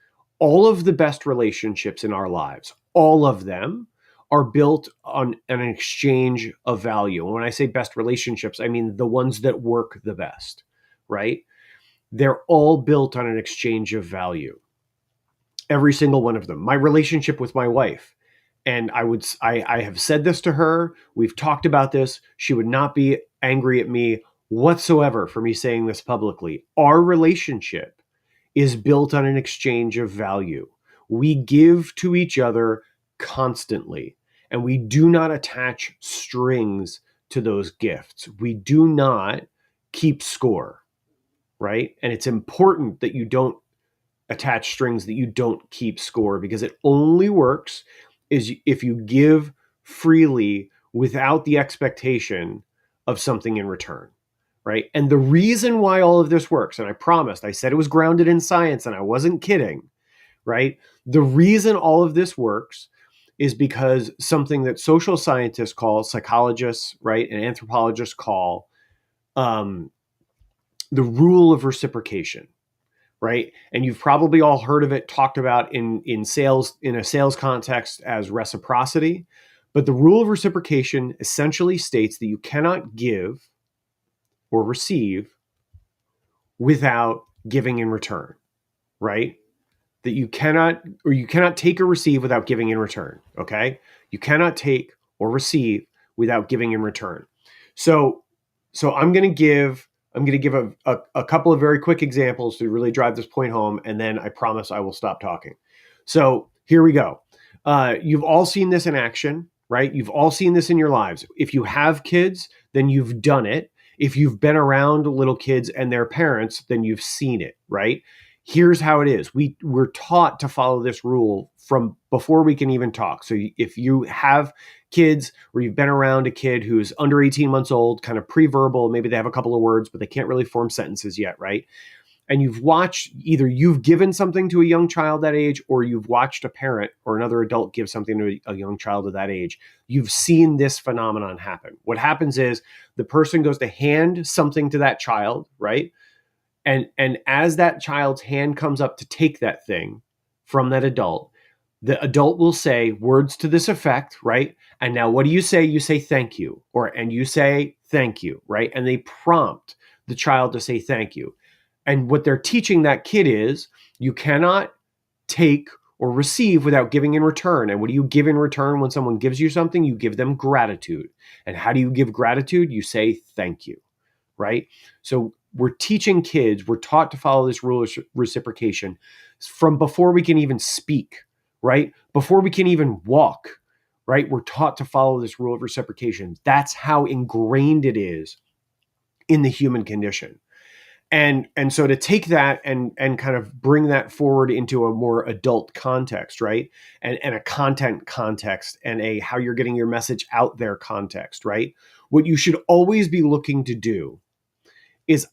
Speaker 1: All of the best relationships in our lives, all of them are built on an exchange of value. And when I say best relationships, I mean the ones that work the best, right? They're all built on an exchange of value. Every single one of them. My relationship with my wife, and I have said this to her. We've talked about this. She would not be angry at me whatsoever for me saying this publicly. Our relationship is built on an exchange of value. We give to each other constantly, and we do not attach strings to those gifts. We do not keep score, right? And it's important that you don't attach strings, that you don't keep score, because it only works is if you give freely without the expectation of something in return, right? And the reason why all of this works, and I said it was grounded in science, and I wasn't kidding, right? The reason all of this works is because something that social scientists call, psychologists, right, and anthropologists call the rule of reciprocation. Right. And you've probably all heard of it talked about in sales, in a sales context, as reciprocity. But the rule of reciprocation essentially states that you cannot give or receive without giving in return, right? That you cannot take or receive without giving in return, okay? You cannot take or receive without giving in return. So I'm going to give a couple of very quick examples to really drive this point home, and then I promise I will stop talking. So here we go. You've all seen this in action, right? You've all seen this in your lives. If you have kids, then you've done it. If you've been around little kids and their parents, then you've seen it, right? Here's how it is. We're taught to follow this rule from before we can even talk. So if you have kids or you've been around a kid who's under 18 months old, kind of pre-verbal, maybe they have a couple of words, but they can't really form sentences yet, right? And you've watched, either you've given something to a young child that age, or you've watched a parent or another adult give something to a young child of that age. You've seen this phenomenon happen. What happens is the person goes to hand something to that child, right? And as that child's hand comes up to take that thing from that adult, the adult will say words to this effect, right? And now what do you say? You say thank you, and you say thank you, right? And they prompt the child to say thank you. And what they're teaching that kid is you cannot take or receive without giving in return. And what do you give in return when someone gives you something? You give them gratitude. And how do you give gratitude? You say thank you, right? So we're teaching kids, we're taught to follow this rule of reciprocation from before we can even speak, right? Before we can even walk, right? We're taught to follow this rule of reciprocation. That's how ingrained it is in the human condition. And so to take that and kind of bring that forward into a more adult context, right? And a content context and a how you're getting your message out there context, right? What you should always be looking to do is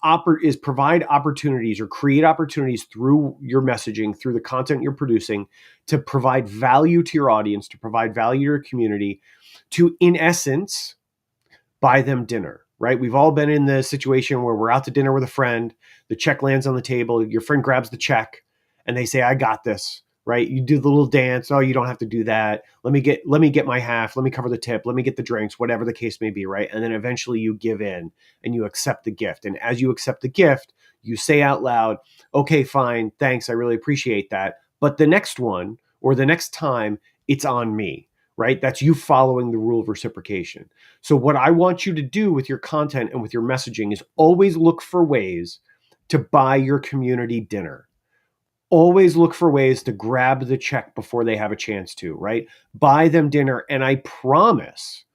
Speaker 1: provide opportunities or create opportunities through your messaging, through the content you're producing, to provide value to your audience, to provide value to your community, to, in essence, buy them dinner, right? We've all been in the situation where we're out to dinner with a friend, the check lands on the table, your friend grabs the check, and they say, I got this, right? You do the little dance. Oh, you don't have to do that. Let me get my half. Let me cover the tip. Let me get the drinks, whatever the case may be, right? And then eventually you give in and you accept the gift. And as you accept the gift, you say out loud, okay, fine, thanks, I really appreciate that. But the next one or the next time, it's on me, right? That's you following the rule of reciprocation. So what I want you to do with your content and with your messaging is always look for ways to buy your community dinner. Always look for ways to grab the check before they have a chance to, right? Buy them dinner. And I promise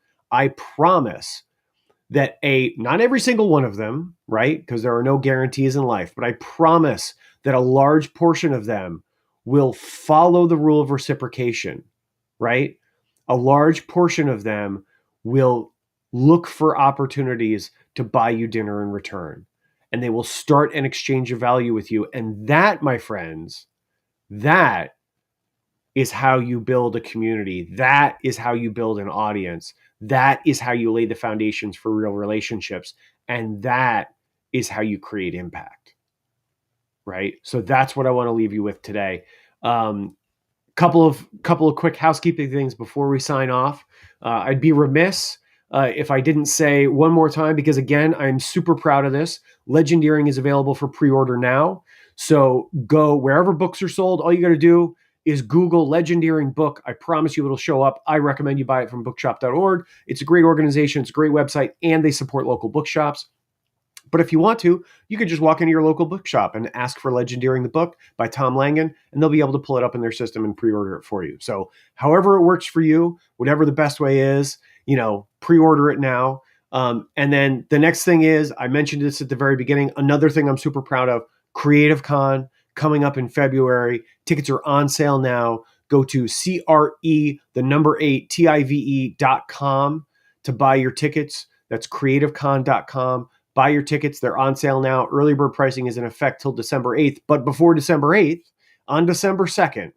Speaker 1: that not every single one of them, right? Because there are no guarantees in life, but I promise that a large portion of them will follow the rule of reciprocation, right? A large portion of them will look for opportunities to buy you dinner in return. And they will start an exchange of value with you. And that, my friends, that is how you build a community. That is how you build an audience. That is how you lay the foundations for real relationships. And that is how you create impact, right? So that's what I want to leave you with today. Couple of quick housekeeping things before we sign off. I'd be remiss if I didn't say one more time, because again, I'm super proud of this. Legendeering is available for pre-order now. So go wherever books are sold. All you got to do is Google Legendeering book. I promise you it'll show up. I recommend you buy it from bookshop.org. It's a great organization. It's a great website, and they support local bookshops. But if you want to, you could just walk into your local bookshop and ask for Legendeering the Book by Tom Langan, and they'll be able to pull it up in their system and pre-order it for you. So however it works for you, whatever the best way is, pre-order it now. And then the next thing is, I mentioned this at the very beginning, another thing I'm super proud of, Creative Con coming up in February. Tickets are on sale now. Go to CRE8tive.com to buy your tickets. That's creativecon.com. Buy your tickets. They're on sale now. Early bird pricing is in effect till December 8th. But before December 8th, on December 2nd,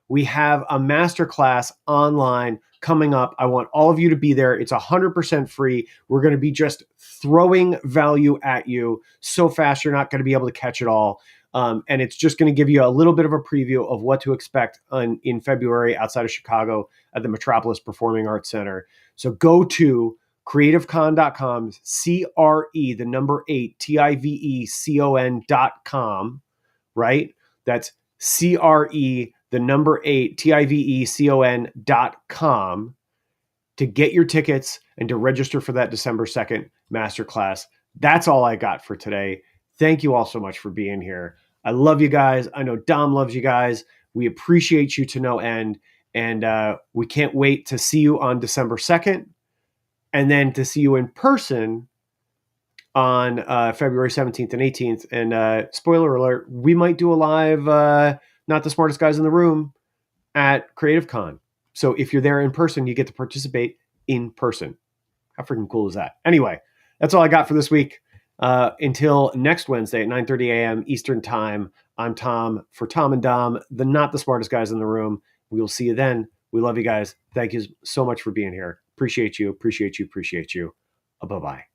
Speaker 1: we have a masterclass online coming up. I want all of you to be there. It's 100% free. We're going to be just throwing value at you so fast you're not going to be able to catch it all. And it's just going to give you a little bit of a preview of what to expect in February outside of Chicago at the Metropolis Performing Arts Center. So go to creativecon.com, CRE, the number 8, TIVECON.com, right? That's CRE, the number 8, TIVECON.com to get your tickets and to register for that December 2nd masterclass. That's all I got for today. Thank you all so much for being here. I love you guys. I know Dom loves you guys. We appreciate you to no end. And we can't wait to see you on December 2nd and then to see you in person on February 17th and 18th. And spoiler alert, we might do a live Not the Smartest Guys in the Room at Creative Con. So if you're there in person, you get to participate in person. How freaking cool is that? Anyway, that's all I got for this week. Until next Wednesday at 9:30 a.m. Eastern Time, I'm Tom for Tom and Dom, the Not the Smartest Guys in the Room. We will see you then. We love you guys. Thank you so much for being here. Appreciate you. Bye-bye.